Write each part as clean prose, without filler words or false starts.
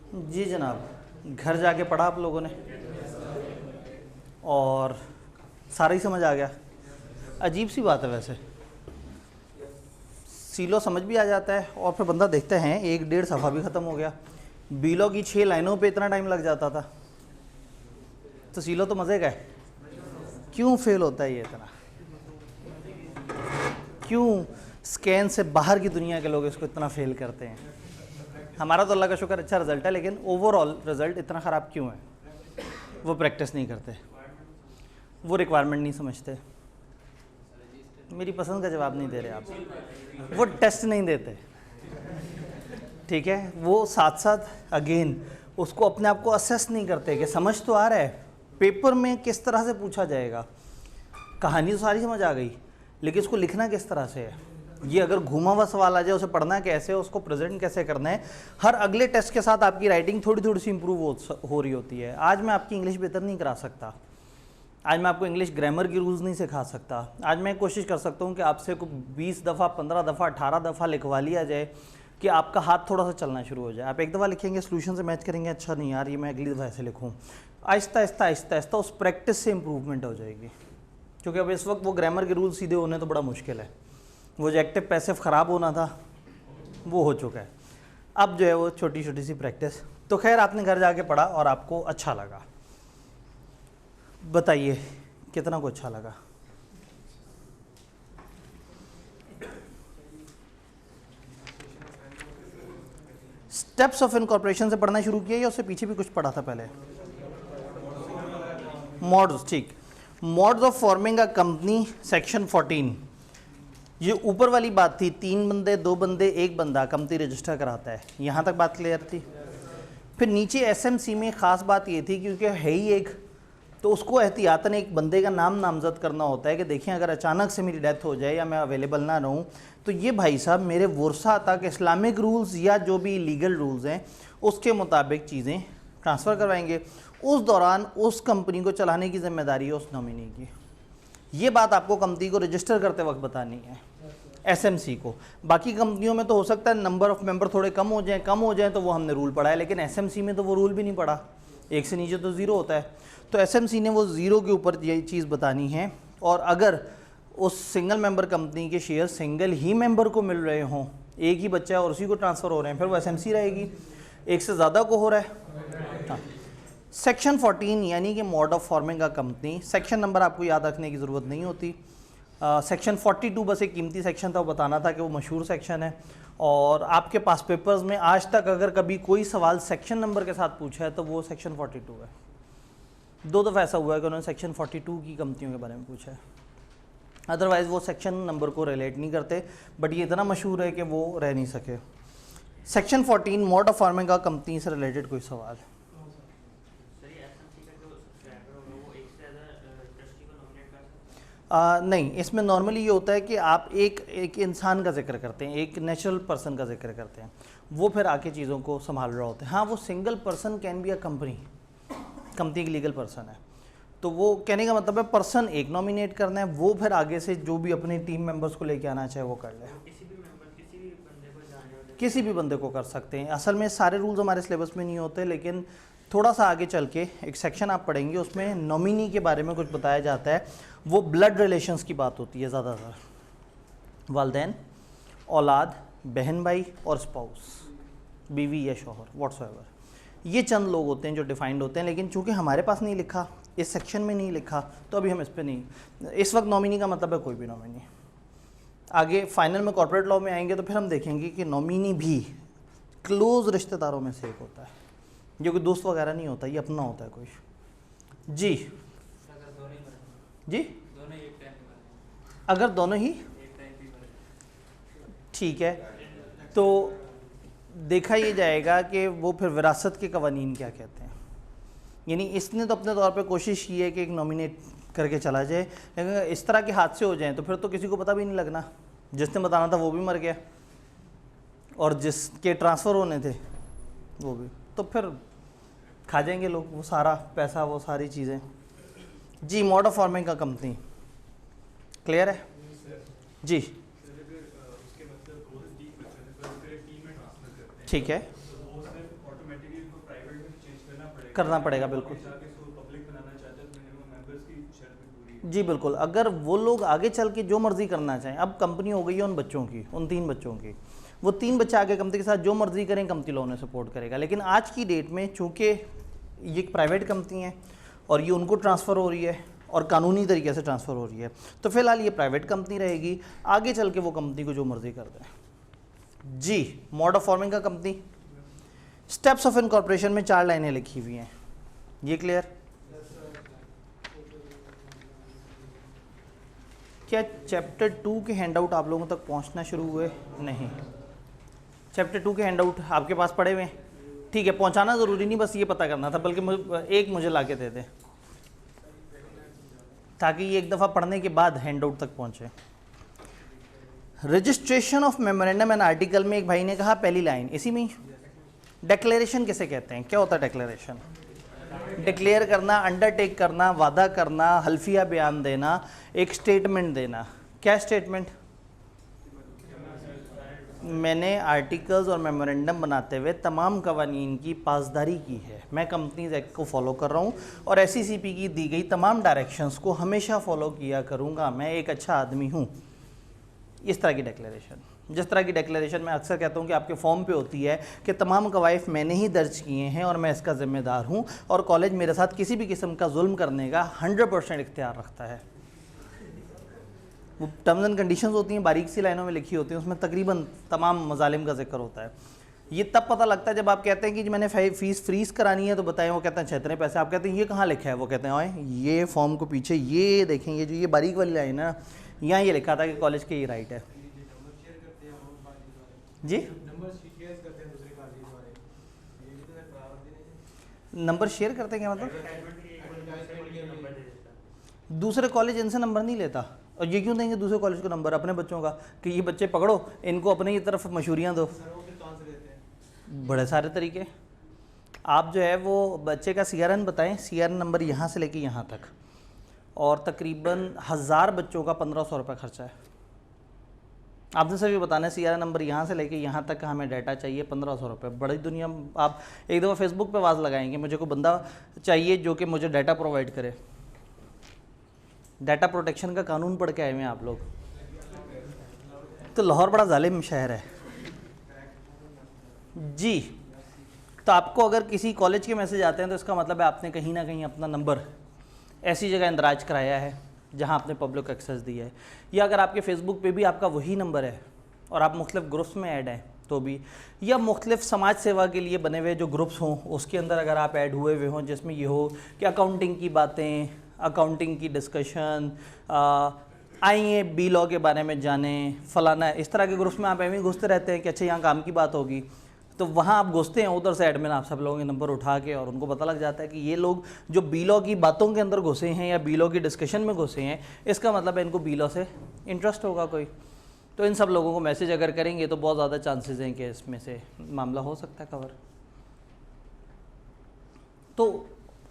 जी जनाब, घर जाके पढ़ा आप लोगों ने और सारा ही समझ आ गया। अजीब सी बात है वैसे, सीलो समझ भी आ जाता है और फिर बंदा देखते हैं 1-1.5 सफ़ा भी ख़त्म हो गया। बीलो की 6 लाइनों पे इतना टाइम लग जाता था, तो सीलो तो मज़े का है। क्यों फेल होता है ये इतना? क्यों स्कैन से बाहर की दुनिया के लोग इसको इतना फेल करते हैं? हमारा तो अल्लाह का शुक्र अच्छा रिज़ल्ट है, लेकिन ओवरऑल रिज़ल्ट इतना ख़राब क्यों है? वो प्रैक्टिस नहीं करते, वो रिक्वायरमेंट नहीं समझते। मेरी पसंद का जवाब नहीं दे रहे आप। वो टेस्ट नहीं देते, ठीक है? वो साथ साथ अगेन उसको अपने आप को असेस नहीं करते कि समझ तो आ रहा है, पेपर में किस तरह से पूछा जाएगा। कहानी तो सारी समझ आ गई, लेकिन इसको लिखना किस तरह से है, ये अगर घुमा हुआ सवाल आ जाए उसे पढ़ना कैसे है, उसको प्रेजेंट कैसे करना है। हर अगले टेस्ट के साथ आपकी राइटिंग थोड़ी थोड़ी सी इंप्रूव हो रही होती है। आज मैं आपकी इंग्लिश बेहतर नहीं करा सकता, आज मैं आपको इंग्लिश ग्रामर की रूल्स नहीं सिखा सकता। आज मैं कोशिश कर सकता हूँ कि आपसे को 20 दफ़ा 15 दफ़ा 18 दफ़ा लिखवा लिया जाए कि आपका हाथ थोड़ा सा चलना शुरू हो जाए। आप एक दफ़ा लिखेंगे, सोल्यूशन से मैच करेंगे, अच्छा नहीं यार ये मैं अगली दफ़ा ऐसे लिखूँ, आहिस्ता आहिस्ता आहिस्ता आहिस्ता उस प्रैक्टिस से इम्प्रूवमेंट हो जाएगी। क्योंकि अब इस वक्त वो ग्रामर के रूल सीधे होने तो बड़ा मुश्किल है। वो जो एक्टिव पैसिव ख़राब होना था वो हो चुका है। अब जो है वो छोटी छोटी सी प्रैक्टिस। तो खैर आपने घर जाके पढ़ा और आपको अच्छा लगा, बताइए कितना को अच्छा लगा? स्टेप्स ऑफ इनकॉर्पोरेशन से पढ़ना शुरू किया या उससे पीछे भी कुछ पढ़ा था पहले? मॉड्स, ठीक। Mods of forming a company section 14। ये ऊपर वाली बात थी, 3 बंदे 2 बंदे 1 बंदा कंपनी रजिस्टर कराता है, यहाँ तक बात क्लियर थी। फिर नीचे एसएमसी में ख़ास बात ये थी क्योंकि है ही एक, तो उसको एहतियातन एक बंदे का नाम नामजद करना होता है कि देखिए अगर अचानक से मेरी डेथ हो जाए या मैं अवेलेबल ना रहूँ तो ये भाई साहब मेरे वर्सा तक इस्लामिक रूल्स या जो भी लीगल रूल्स हैं उसके मुताबिक चीज़ें ट्रांसफ़र करवाएंगे। उस दौरान उस कंपनी को चलाने की जिम्मेदारी है उस नॉमिनी की। ये बात आपको कंपनी को रजिस्टर करते वक्त बतानी है, एसएमसी को। बाकी कंपनियों में तो हो सकता है नंबर ऑफ़ मेंबर थोड़े कम हो जाएं तो वो हमने रूल पढ़ा है, लेकिन एसएमसी में तो वो रूल भी नहीं पढ़ा, 1 से नीचे तो 0 होता है। तो एसएमसी ने वो 0 के ऊपर ये चीज़ बतानी है। और अगर उस सिंगल मेंबर कंपनी के शेयर सिंगल ही मेंबर को मिल रहे हों, एक ही बच्चा है और उसी को ट्रांसफ़र हो रहे हैं, फिर वो एसएमसी रहेगी। एक से ज़्यादा को हो रहा है, हाँ। सेक्शन 14 यानी कि mode of forming a company, section number आपको याद रखने की ज़रूरत नहीं होती। सेक्शन 42 बस एक कीमती सेक्शन था, वो बताना था कि वो मशहूर सेक्शन है। और आपके पास पेपर्स में आज तक अगर कभी कोई सवाल सेक्शन नंबर के साथ पूछा है तो वो सेक्शन 42 है। 2 दफ़ा ऐसा हुआ है कि उन्होंने सेक्शन 42 की कंपनियों के बारे में पूछा है, अदरवाइज़ वो सेक्शन नंबर को रिलेट नहीं करते। बट ये इतना मशहूर है कि वो रह नहीं सके। सेक्शन 14 मोड ऑफ फॉर्मिंग का कंपनी से रिलेटेड कोई सवाल? नहीं, इसमें नॉर्मली ये होता है कि आप एक इंसान का जिक्र करते हैं, एक नेचुरल पर्सन का जिक्र करते हैं, वो फिर आके चीज़ों को संभाल रहा होता है। हाँ, वो single person can be a company की लीगल पर्सन है, तो वो कहने का मतलब है पर्सन एक नॉमिनेट करना है, वो फिर आगे से जो भी अपने टीम मेंबर्स को लेके आना चाहे वो कर ले। किसी भी बंदे को कर सकते हैं। असल में सारे रूल्स हमारे सिलेबस में नहीं होते, लेकिन थोड़ा सा आगे चल के एक सेक्शन आप पढ़ेंगे, उसमें नॉमिनी के बारे में कुछ बताया जाता है। वो ब्लड रिलेशंस की बात होती है ज़्यादातर, वालदैन, औलाद, बहन भाई और स्पाउस, बीवी या शौहर, व्हाट्सएवर। ये चंद लोग होते हैं जो डिफाइंड होते हैं, लेकिन चूंकि हमारे पास नहीं लिखा, इस सेक्शन में नहीं लिखा, तो अभी हम इस पर नहीं। इस वक्त नॉमिनी का मतलब है कोई भी नॉमिनी। आगे फाइनल में कॉर्पोरेट लॉ में आएंगे तो फिर हम देखेंगे कि नॉमिनी भी क्लोज रिश्तेदारों में से एक होता है, जो कोई दोस्त वगैरह नहीं होता, ये अपना होता है कोई। जी जी, अगर दोनों ही ठीक है तो देखा ये जाएगा कि वो फिर विरासत के कवानीन क्या कहते हैं। यानी इसने तो अपने तौर पे कोशिश की है कि एक नॉमिनेट करके चला जाए, लेकिन इस तरह के हादसे हो जाएं तो फिर तो किसी को पता भी नहीं लगना, जिसने बताना था वो भी मर गया और जिसके ट्रांसफ़र होने थे वो भी, तो फिर खा जाएंगे लोग वो सारा पैसा, वो सारी चीज़ें। जी, मोड ऑफ फॉर्मिंग का कंपनी क्लियर है जी? ठीक है, करना पड़ेगा बिल्कुल जी बिल्कुल। अगर वो लोग आगे चल के जो मर्जी करना चाहें, अब कंपनी हो गई है उन बच्चों की, उन 3 बच्चों की, वो 3 बच्चे आगे कंपनी के साथ जो मर्जी करें कंपनी लॉ उन्हें सपोर्ट करेगा। लेकिन आज की डेट में चूँकि ये एक प्राइवेट कंपनी है और ये उनको ट्रांसफ़र हो रही है और कानूनी तरीके से ट्रांसफ़र हो रही है, तो फिलहाल ये प्राइवेट कंपनी रहेगी, आगे चल के वो कंपनी को जो मर्जी कर दें जी। मोड ऑफ फॉर्मिंग का कंपनी, स्टेप्स ऑफ इनकॉर्पोरेशन में 4 लाइनें लिखी हुई हैं, ये क्लियर? क्या चैप्टर 2 के हैंडआउट आप लोगों तक पहुंचना शुरू हुए? नहीं, चैप्टर 2 के हैंडआउट आपके पास पड़े हुए हैं, ठीक है। पहुंचाना ज़रूरी नहीं, बस ये पता करना था, बल्कि मुझे ला के दे दें ताकि ये एक दफ़ा पढ़ने के बाद हैंडआउट तक पहुंचे। Registration of memorandum and article में एक भाई ने कहा पहली लाइन इसी में, डिक्लेरेशन किसे कहते हैं? क्या होता है डिक्लेरेशन? डिक्लेयर करना, अंडरटेक करना, वादा करना, हल्फिया बयान देना, एक स्टेटमेंट देना। क्या स्टेटमेंट? मैंने आर्टिकल्स और मेमोरेंडम बनाते हुए तमाम कवानीन की पासदारी की है, मैं कंपनीज एक्ट को फॉलो कर रहा हूँ और SECP की दी गई तमाम डायरेक्शंस को हमेशा फॉलो किया करूँगा, मैं एक अच्छा आदमी हूँ। इस तरह की डिक्लेरेशन, जिस तरह की डिक्लेरेशन मैं अक्सर कहता हूँ कि आपके फॉर्म पे होती है कि तमाम कवायद मैंने ही दर्ज किए हैं और मैं इसका ज़िम्मेदार हूँ और कॉलेज मेरे साथ किसी भी किस्म का जुल्म करने का 100% इख्तियार रखता है। वो टर्म्स एंड कंडीशंस होती हैं, बारीक सी लाइनों में लिखी होती हैं, उसमें तकरीबन तमाम मजालिम का जिक्र होता है। ये तब पता लगता है जब आप कहते हैं कि मैंने फ़ीस फ्रीज़ करानी है, तो बताएं, वो कहते हैं इतने पैसे। आप कहते हैं ये कहाँ लिखा है? वो कहते हैं ओए ये फॉर्म को पीछे ये देखें, ये जो ये बारीक वाली लाइन है यहाँ ये लिखा था कि कॉलेज के ये राइट है जी। नंबर शेयर करते हैं क्या मतलब? दूसरे कॉलेज इनसे नंबर नहीं लेता, और ये क्यों देंगे दूसरे कॉलेज को नंबर अपने बच्चों का कि ये बच्चे पकड़ो, इनको अपने ही तरफ मशहूरियाँ दो। बड़े सारे तरीके। आप जो है वो बच्चे का CRN बताएं, CRN नंबर यहाँ से लेके यहाँ तक, और तकरीबन 1000 बच्चों का 1500 रुपये खर्चा है। आपने सभी बताना है CRN नंबर यहाँ से लेके यहाँ तक का हमें डाटा चाहिए 1500 रुपये। बड़ी दुनिया। आप एक दफ़ा फेसबुक पे आवाज़ लगाएंगे मुझे कोई बंदा चाहिए जो कि मुझे डाटा प्रोवाइड करे। डाटा प्रोटेक्शन का कानून पढ़ के आए हुए हैं आप लोग, तो लाहौर बड़ा जालिम शहर है जी। तो आपको अगर किसी कॉलेज के मैसेज आते हैं तो इसका मतलब है आपने कहीं ना कहीं अपना नंबर ऐसी जगह इंदराज कराया है जहां आपने पब्लिक एक्सेस दिया है, या अगर आपके फेसबुक पे भी आपका वही नंबर है और आप मुख्तलिफ ग्रुप्स में ऐड हैं तो भी, या मुख्तलिफ समाज सेवा के लिए बने हुए जो ग्रुप्स हों उसके अंदर अगर आप ऐड हुए हुए हों जिसमें ये हो कि अकाउंटिंग की बातें, अकाउंटिंग की डिस्कशन, आइए बी लॉ के बारे में जानें, फलाना, इस तरह के ग्रुप्स में आप ऐਵੇਂ घुसते रहते हैं कि अच्छा यहाँ काम की बात होगी, तो वहाँ आप घुसते हैं, उधर से एडमिन आप सब लोगों के नंबर उठा के, और उनको पता लग जाता है कि ये लोग जो बी लॉ की बातों के अंदर घुसे हैं या बी लॉ की डिस्कशन में घुसे हैं, इसका मतलब है इनको बी लॉ से इंटरेस्ट होगा कोई। तो इन सब लोगों को मैसेज अगर करेंगे तो बहुत ज़्यादा चांसेस हैं कि इसमें से मामला हो सकता है कवर। तो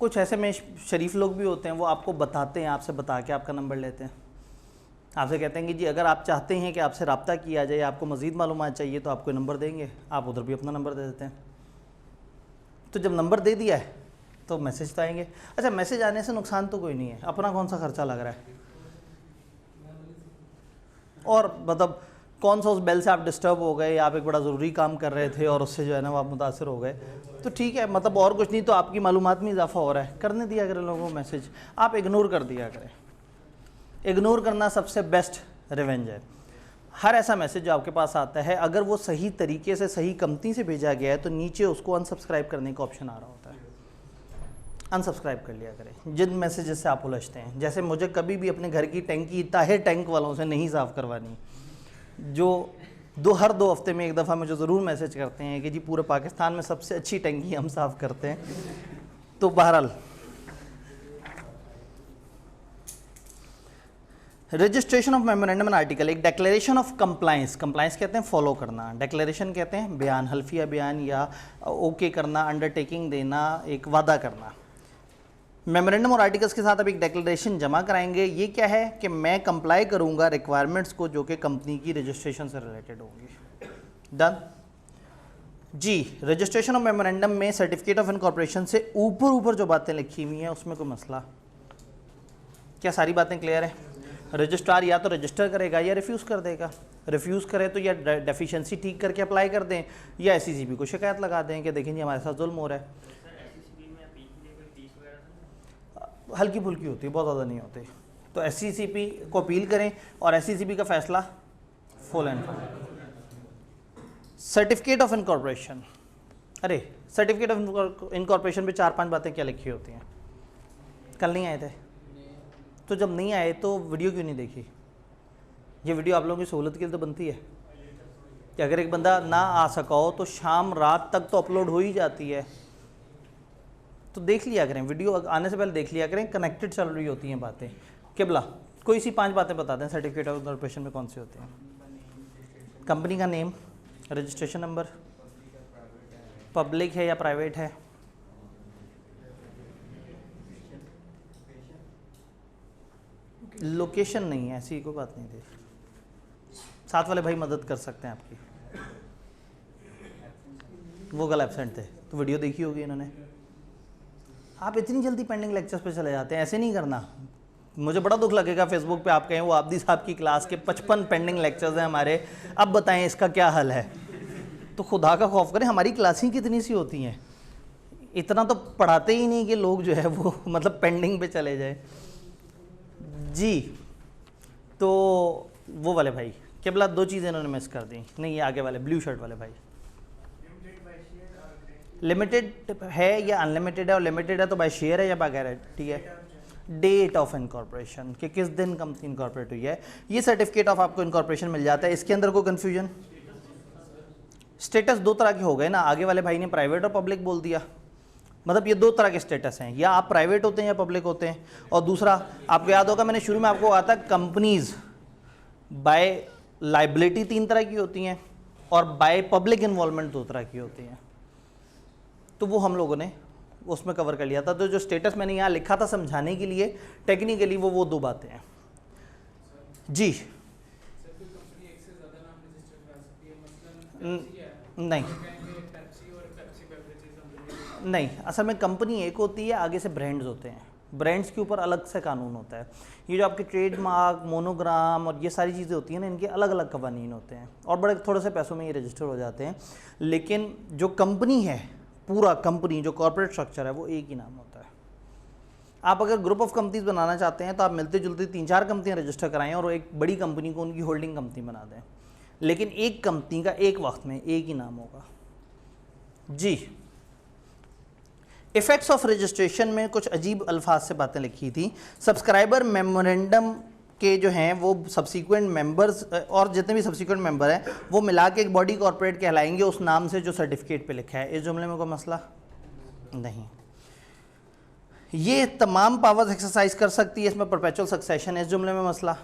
कुछ ऐसे में शरीफ लोग भी होते हैं, वो आपको बताते हैं, आपसे बता के आपका नंबर लेते हैं, आपसे कहते हैं कि जी अगर आप चाहते हैं कि आपसे रब्ता किया जाए, आपको मज़ीद मालूमात चाहिए तो आपको नंबर देंगे, आप उधर भी अपना नंबर दे देते हैं। तो जब नंबर दे दिया है तो मैसेज तो आएंगे। अच्छा, मैसेज आने से नुकसान तो कोई नहीं है, अपना कौन सा खर्चा लग रहा है, और मतलब कौन सा उस बेल से आप डिस्टर्ब हो गए, आप एक बड़ा ज़रूरी काम कर रहे थे और उससे जो है ना वो आप मुतासर हो गए, तो ठीक है, मतलब और कुछ नहीं तो आपकी मालूमात में इजाफा हो रहा है, करने दिया करें लोगों को मैसेज, आप इग्नोर कर दिया करें। इग्नोर करना सबसे बेस्ट रिवेंज है। हर ऐसा मैसेज जो आपके पास आता है अगर वो सही तरीके से सही कंपनी से भेजा गया है तो नीचे उसको अनसब्सक्राइब करने का ऑप्शन आ रहा होता है, अनसब्सक्राइब कर लिया करें जिन मैसेजेस से आप उलझते हैं। जैसे मुझे कभी भी अपने घर की टंकी ताहिर टैंक वालों से नहीं साफ़ करवानी, जो हर 2 हफ्ते में एक दफ़ा मुझे ज़रूर मैसेज करते हैं कि जी पूरे पाकिस्तान में सबसे अच्छी टंकी हम साफ़ करते हैं। तो बहरहाल registration of memorandum and article, एक डिक्लेरेशन ऑफ कंप्लायंस, कंप्लायंस कहते हैं फॉलो करना, डिक्लेरेशन कहते हैं बयान, हल्फिया बयान या ओके करना, अंडरटेकिंग देना, एक वादा करना। मेमोरेंडम और आर्टिकल्स के साथ अब एक डिक्लेरेशन जमा कराएंगे। ये क्या है कि मैं कंप्लाई करूंगा रिक्वायरमेंट्स को जो कि कंपनी की रजिस्ट्रेशन से रिलेटेड होंगी। डन। जी, रजिस्ट्रेशन ऑफ मेमोरेंडम में सर्टिफिकेट ऑफ इनकॉर्पोरेशन से ऊपर ऊपर जो बातें लिखी हुई हैं उसमें कोई मसला? क्या सारी बातें क्लियर है? रजिस्ट्रार या तो रजिस्टर करेगा या रिफ्यूज़ कर देगा। रिफ्यूज़ करे तो या डेफिशिएंसी ठीक करके अप्लाई कर दें या एससीसीबी को शिकायत लगा दें कि देखें जी हमारे साथ जुल्म हो रहा है। हल्की फुल्की होती है, बहुत ज़्यादा नहीं होती। तो एससीसीपी को अपील करें और एससीसीपी का फैसला full and final. Certificate of incorporation, अरे सर्टिफिकेट ऑफ इनकॉर्पोरेशन पे 4-5 बातें क्या लिखी होती हैं? कल नहीं आए थे? तो जब नहीं आए तो वीडियो क्यों नहीं देखी? ये वीडियो आप लोगों की सहूलत के लिए तो बनती है कि अगर एक बंदा ना आ सका हो तो शाम रात तक तो अपलोड हो ही जाती है, तो देख लिया करें, वीडियो आने से पहले देख लिया करें, कनेक्टेड चल रही होती हैं बातें। किबला कोई सी 5 बातें बता दें सर्टिफिकेट ऑफ इनकॉर्पोरेशन में कौन सी होती हैं? कंपनी का नेम, रजिस्ट्रेशन नंबर, पब्लिक है या प्राइवेट है, लोकेशन नहीं है, ऐसी कोई बात नहीं थी। साथ वाले भाई मदद कर सकते हैं आपकी, वो कल एब्सेंट थे तो वीडियो देखी होगी इन्होंने। आप इतनी जल्दी पेंडिंग लेक्चर्स पे चले जाते हैं, ऐसे नहीं करना। मुझे बड़ा दुख लगेगा फेसबुक पे आप कहें वो आब्दी साहब की क्लास के 55 पेंडिंग लेक्चर्स हैं हमारे, अब बताएं इसका क्या हल है। तो खुदा का खौफ करें, हमारी क्लासें कितनी सी होती हैं, इतना तो पढ़ाते ही नहीं कि लोग जो है वो मतलब पेंडिंग पे चले जाए जी। तो वो वाले भाई केवल 2 चीज़ें इन्होंने मिस कर दी। नहीं, ये आगे वाले ब्लू शर्ट वाले भाई, लिमिटेड है या अनलिमिटेड है, और लिमिटेड है तो बाय शेयर है या बाय गारंटी है। डेट ऑफ इनकॉर्पोरेशन कि किस दिन कंपनी इनकॉर्पोरेट हुई है, ये सर्टिफिकेट ऑफ आपको इनकॉर्पोरेशन मिल जाता है। इसके अंदर कोई कन्फ्यूजन? स्टेटस 2 तरह के हो गए ना, आगे वाले भाई ने प्राइवेट और पब्लिक बोल दिया, मतलब ये 2 तरह के स्टेटस हैं, या आप प्राइवेट होते हैं या पब्लिक होते हैं। और दूसरा आपको याद होगा मैंने शुरू में आपको कहा था कंपनीज बाय लाइबिलिटी 3 तरह की होती हैं और बाय पब्लिक इन्वॉल्वमेंट 2 तरह की होती हैं, तो वो हम लोगों ने उसमें कवर कर लिया था। तो जो स्टेटस मैंने यहाँ लिखा था समझाने के लिए टेक्निकली वो 2 बातें हैं जी। नहीं नहीं, असल में कंपनी एक होती है, आगे से ब्रांड्स होते हैं, ब्रांड्स के ऊपर अलग से कानून होता है। ये जो आपके ट्रेडमार्क, मोनोग्राम और ये सारी चीज़ें होती हैं ना, इनके अलग अलग कवानीन होते हैं और बड़े थोड़े से पैसों में ये रजिस्टर हो जाते हैं। लेकिन जो कंपनी है, पूरा कंपनी जो कॉर्पोरेट स्ट्रक्चर है, वो एक ही नाम होता है। आप अगर ग्रुप ऑफ कंपनीज बनाना चाहते हैं तो आप मिलते जुलते 3-4 कंपनियाँ रजिस्टर कराएं और एक बड़ी कंपनी को उनकी होल्डिंग कंपनी बना दें, लेकिन एक कंपनी का एक वक्त में एक ही नाम होगा जी। इफेक्ट्स ऑफ रजिस्ट्रेशन में कुछ अजीब अल्फाज से बातें लिखी थी। सब्सक्राइबर मेमोरेंडम के जो हैं वो सब्सिक्वेंट मेंबर्स और जितने भी सब्सिक्वेंट मेंबर हैं वो मिला के एक बॉडी कॉर्पोरेट कहलाएंगे उस नाम से जो सर्टिफिकेट पे लिखा है। इस जुमले में कोई मसला नहीं। ये तमाम पावर्स एक्सरसाइज कर सकती है, इसमें परपेचुअल सक्सेशन है, इस जुमले में मसला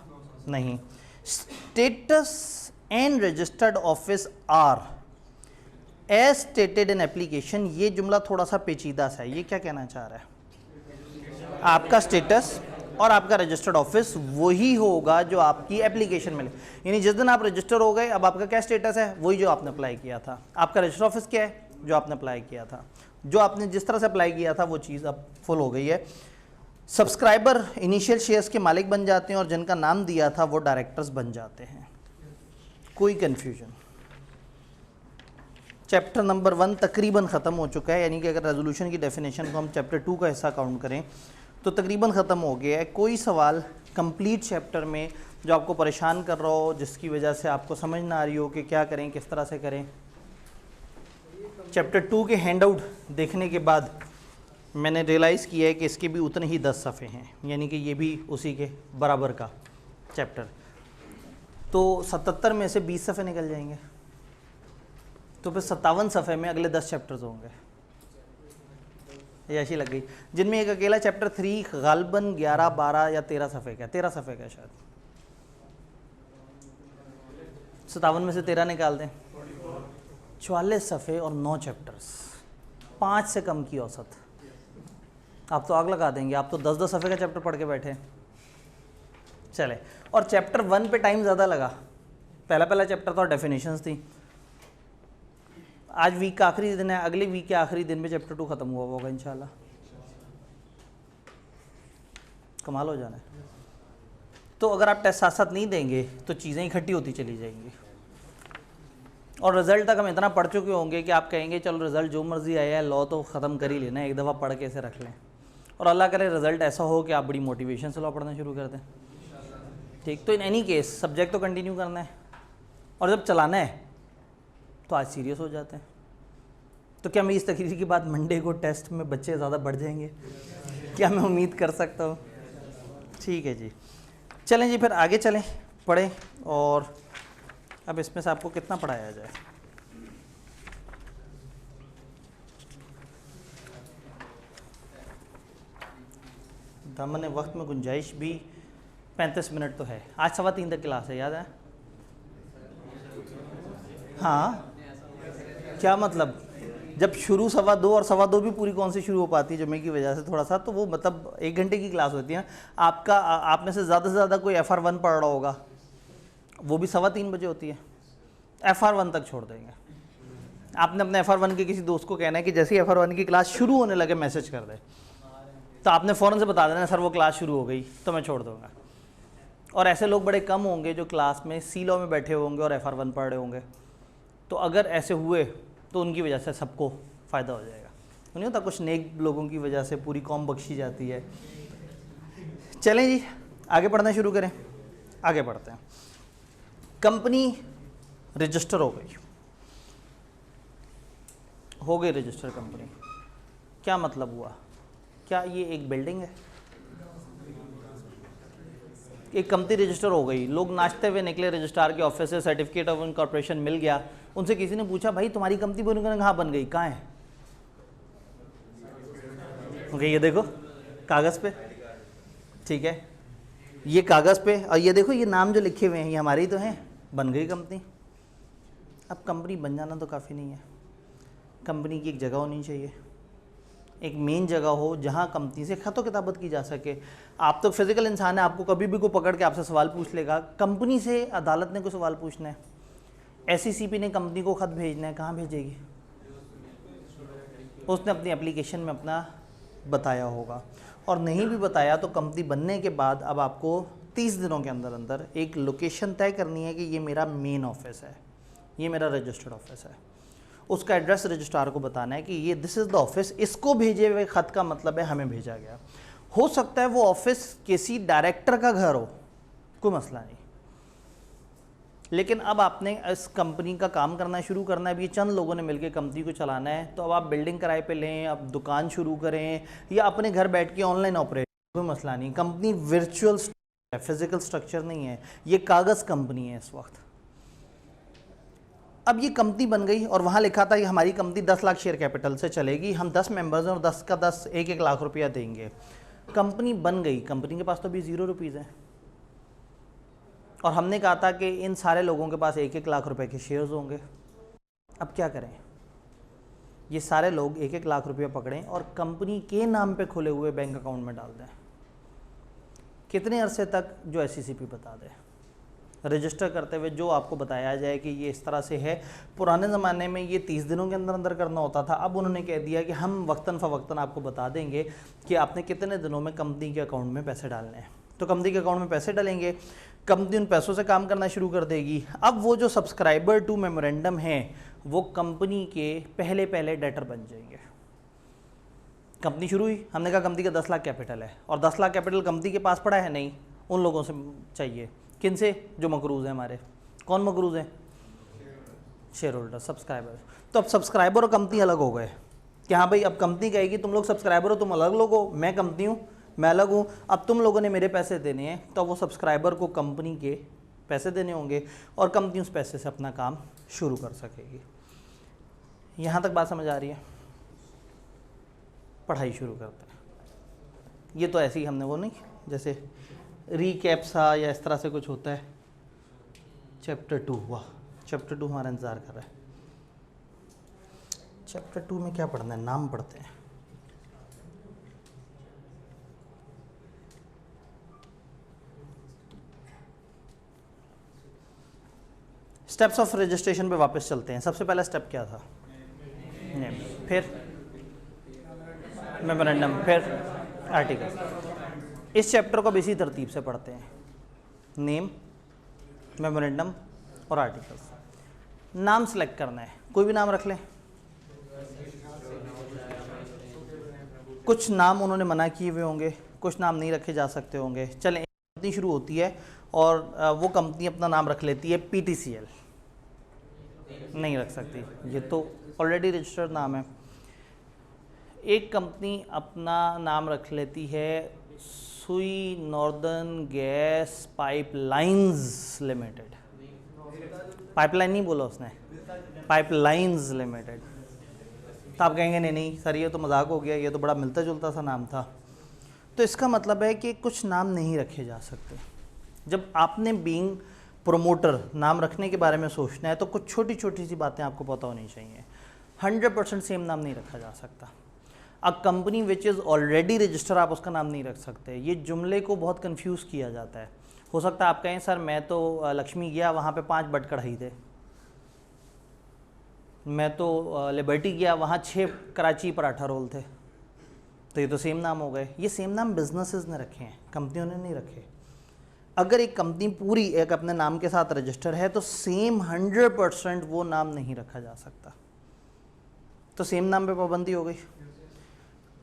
नहीं। Status and registered office are as stated in application, ये जुमला थोड़ा सा पेचीदा सा है। ये क्या कहना चाह रहा है? आपका स्टेटस और आपका रजिस्टर्ड ऑफिस वही होगा जो आपकी एप्लीकेशन में, यानी जिस दिन आप रजिस्टर हो गए अब आपका क्या स्टेटस है, वही जो आपने अप्लाई किया था। आपका रजिस्टर्ड ऑफिस क्या है? जो आपने अप्लाई किया था, जो आपने जिस तरह से अप्लाई किया था वो चीज़ अब फुल हो गई है। सब्सक्राइबर इनिशियल शेयर्स के मालिक बन जाते हैं और जिनका नाम दिया था वो डायरेक्टर्स बन जाते हैं। कोई कन्फ्यूजन? चैप्टर नंबर 1 तकरीबन ख़त्म हो चुका है, यानी कि अगर रेजोल्यूशन की डेफिनेशन को हम चैप्टर 2 का हिस्सा काउंट करें तो तकरीबन ख़त्म हो गया है। कोई सवाल कंप्लीट चैप्टर में जो आपको परेशान कर रहा हो, जिसकी वजह से आपको समझ ना आ रही हो कि क्या करें, किस तरह से करें? चैप्टर 2 के हैंडआउट देखने के बाद मैंने रियलाइज़ किया है कि इसके भी उतने ही 10 सफ़े हैं, यानी कि ये भी उसी के बराबर का चैप्टर। तो 77 में से 20 सफ़े निकल जाएंगे, तो फिर 57 सफ़े में अगले 10 चैप्टर्स होंगे। ये ऐसी लग गई, जिनमें एक अकेला चैप्टर 3 गालबन 11, 12 या 13 सफ़े का, 13 सफ़े का शायद। 57 में से 13 निकाल दें, 44 सफ़े और 9 चैप्टर्स, 5 से कम की औसत। आप तो आग लगा देंगे, आप तो 10-10 सफ़े का चैप्टर पढ़ के बैठे। चले, और चैप्टर 1 पे टाइम ज़्यादा लगा, पहला चैप्टर था डेफिनेशंस थी। आज वीक का आखिरी दिन है, अगले वीक के आखिरी दिन में चैप्टर 2 ख़त्म हुआ होगा इंशाल्लाह। कमाल हो जाना है। तो अगर आप टेस्ट साथ साथ नहीं देंगे तो चीज़ें इकट्ठी होती चली जाएंगी, और रिज़ल्ट तक हम इतना पढ़ चुके होंगे कि आप कहेंगे चलो रिज़ल्ट जो मर्जी आया है, लॉ तो ख़त्म कर ही लेना, एक दफ़ा पढ़ के इसे रख लें, और अल्लाह करे रिज़ल्ट ऐसा हो कि आप बड़ी मोटिवेशन से लॉ पढ़ना शुरू कर दें। ठीक, तो इन एनी केस सब्जेक्ट तो कंटिन्यू करना है, और जब चलाना है तो आज सीरियस हो जाते हैं। तो क्या मैं इस तकरीर की बात मंडे को टेस्ट में बच्चे ज़्यादा बढ़ जाएंगे, क्या मैं उम्मीद कर सकता हूँ? ठीक है जी, चलें जी फिर आगे चलें, पढ़ें। और अब इसमें से आपको कितना पढ़ाया जाए? दामन वक्त में गुंजाइश भी 35 मिनट तो है। आज 3:15 तक क्लास है, याद है? हाँ, क्या मतलब? जब शुरू 2:15 और 2:15 भी पूरी कौन सी शुरू हो पाती है जुम्मे की वजह से थोड़ा सा, तो वो मतलब 1 घंटे की क्लास होती है। आपका आप में से ज़्यादा कोई FR1 पढ़ रहा होगा, वो भी 3:15 बजे होती है। FR1 तक छोड़ देंगे। आपने अपने FR1 के किसी दोस्त को कहना है कि जैसे ही FR1 की क्लास शुरू होने लगे मैसेज कर दे, तो आपने फ़ौरन से बता देना सर वो क्लास शुरू हो गई, तो मैं छोड़ दूँगा। और ऐसे लोग बड़े कम होंगे जो क्लास में सी लॉ में बैठे होंगे और FR1 पढ़ रहे होंगे। तो अगर ऐसे हुए तो उनकी वजह से सबको फ़ायदा हो जाएगा। नहीं होता, कुछ नेक लोगों की वजह से पूरी कौम बख्शी जाती है। चलें जी आगे पढ़ना शुरू करें, आगे पढ़ते हैं। कंपनी रजिस्टर हो गई रजिस्टर कंपनी। क्या मतलब हुआ? क्या ये एक बिल्डिंग है? एक कंपनी रजिस्टर हो गई, लोग नाचते हुए निकले रजिस्ट्रार के ऑफिस से, सर्टिफिकेट ऑफ इनकॉर्पोरेशन मिल गया। उनसे किसी ने पूछा भाई तुम्हारी कंपनी कहाँ बन गई, कहाँ है? ओके, ये देखो कागज़ पे, ठीक है, ये कागज़ पे, और ये देखो ये नाम जो लिखे हुए हैं ये हमारी तो हैं, बन गई कंपनी। अब कंपनी बन जाना तो काफ़ी नहीं है, कंपनी की एक जगह होनी चाहिए, एक मेन जगह हो जहाँ कंपनी से खतो किताबत की जा सके। आप तो फिजिकल इंसान है, आपको कभी भी को पकड़ के आपसे सवाल पूछ लेगा। कंपनी से अदालत ने कोई सवाल पूछना है, SECP ने कंपनी को ख़त भेजना है, कहाँ भेजेगी? उसने अपनी एप्लीकेशन में अपना बताया होगा, और नहीं भी बताया तो कंपनी बनने के बाद अब आपको 30 दिनों के अंदर अंदर एक लोकेशन तय करनी है कि ये मेरा मेन ऑफिस है, ये मेरा रजिस्टर्ड ऑफिस है। उसका एड्रेस रजिस्ट्रार को बताना है कि ये दिस इज़ द ऑफिस। इसको भेजे हुए ख़त का मतलब है हमें भेजा गया। हो सकता है वो ऑफिस किसी डायरेक्टर का घर हो, कोई मसला नहीं, लेकिन अब आपने इस कंपनी का काम करना शुरू करना है। अभी चंद लोगों ने मिलकर कंपनी को चलाना है, तो अब आप बिल्डिंग किराए पे लें, अब दुकान शुरू करें, या अपने घर बैठ के ऑनलाइन ऑपरेट, कोई मसला नहीं। कंपनी वर्चुअल है, फिजिकल स्ट्रक्चर नहीं है, ये कागज़ कंपनी है इस वक्त। अब ये कंपनी बन गई और वहाँ लिखा था कि हमारी कंपनी 10 लाख शेयर कैपिटल से चलेगी, हम 10 मेंबर्स हैं और 10 का 10 1-1 लाख रुपया देंगे। कंपनी बन गई, कंपनी के पास तो अभी 0 रुपीज़ हैं, और हमने कहा था कि इन सारे लोगों के पास 1-1 लाख रुपए के शेयर्स होंगे। अब क्या करें? ये सारे लोग 1-1 लाख रुपया पकड़ें और कंपनी के नाम पे खुले हुए बैंक अकाउंट में डाल दें। कितने अरसे तक? जो SECP बता दे, रजिस्टर करते हुए जो आपको बताया जाए कि ये इस तरह से है। पुराने ज़माने में ये 30 दिनों के अंदर अंदर करना होता था, अब उन्होंने कह दिया कि हम वक्तन फ़वक्तन आपको बता देंगे कि आपने कितने दिनों में कंपनी के अकाउंट में पैसे डालने हैं। तो कंपनी के अकाउंट में पैसे डालेंगे, कंपनी उन पैसों से काम करना शुरू कर देगी। अब वो जो सब्सक्राइबर टू मेमोरेंडम हैं वो कंपनी के पहले डेटर बन जाएंगे। कंपनी शुरू हुई, हमने कहा कंपनी का 10 लाख कैपिटल है, और 10 लाख कैपिटल कंपनी के पास पड़ा है नहीं, उन लोगों से चाहिए। किन से? जो मकरूज़ हैं हमारे। कौन मकरूज़ हैं? Share holder, subscriber. तो अब सब्सक्राइबर और कंपनी अलग हो गए कि हाँ भाई अब कंपनी कहेगी तुम लोग सब्सक्राइबर हो, तुम अलग लोग हो, मैं कंपनी हूँ, मैं अलग हूँ, अब तुम लोगों ने मेरे पैसे देने हैं। तो वो सब्सक्राइबर को कंपनी के पैसे देने होंगे और कंपनी उस पैसे से अपना काम शुरू कर सकेगी। यहाँ तक बात समझ आ रही है? पढ़ाई शुरू करते हैं। ये तो ऐसे ही हमने वो नहीं, जैसे रीकैप सा या इस तरह से कुछ होता है। चैप्टर 2 हुआ, चैप्टर 2 हमारा इंतज़ार कर रहा है। चैप्टर 2 में क्या पढ़ना है? नाम पढ़ते हैं। स्टेप्स ऑफ रजिस्ट्रेशन पे वापस चलते हैं। सबसे पहला स्टेप क्या था? नेम, फिर मेमोरेंडम, फिर आर्टिकल। इस चैप्टर को अब इसी तरतीब से पढ़ते हैं, नेम, मेमोरेंडम और आर्टिकल्स। नाम सेलेक्ट करना है, कोई भी नाम रख लें। कुछ नाम उन्होंने मना किए हुए होंगे, कुछ नाम नहीं रखे जा सकते होंगे। चलें, कंपनी शुरू होती है और वो कंपनी अपना नाम रख लेती है PTCL, नहीं रख सकती, ये तो ऑलरेडी रजिस्टर्ड नाम है। एक कंपनी अपना नाम रख लेती है सुई northern gas pipelines limited. Pipeline नहीं बोला उसने, पाइपलाइंस लिमिटेड। तो आप कहेंगे नहीं नहीं सर ये तो मजाक हो गया, ये तो बड़ा मिलता जुलता सा नाम था। तो इसका मतलब है कि कुछ नाम नहीं रखे जा सकते। जब आपने बीइंग प्रोमोटर नाम रखने के बारे में सोचना है तो कुछ छोटी छोटी सी बातें आपको पता होनी चाहिए। 100% सेम नाम नहीं रखा जा सकता। A company which is already register, आप उसका नाम नहीं रख सकते। ये जुमले को बहुत कंफ्यूज किया जाता है। हो सकता है आप कहें सर मैं तो लक्ष्मी गया, वहाँ पे 5 बट कढ़ाई थे। मैं तो लिबर्टी गया, वहाँ 6 कराची पराठा रोल थे। तो ये तो सेम नाम हो गए। ये सेम नाम बिजनेसेस ने रखे हैं, कंपनियों ने नहीं रखे। अगर एक कंपनी पूरी एक अपने नाम के साथ रजिस्टर है तो सेम 100% वो नाम नहीं रखा जा सकता। तो सेम नाम पे पाबंदी हो गई।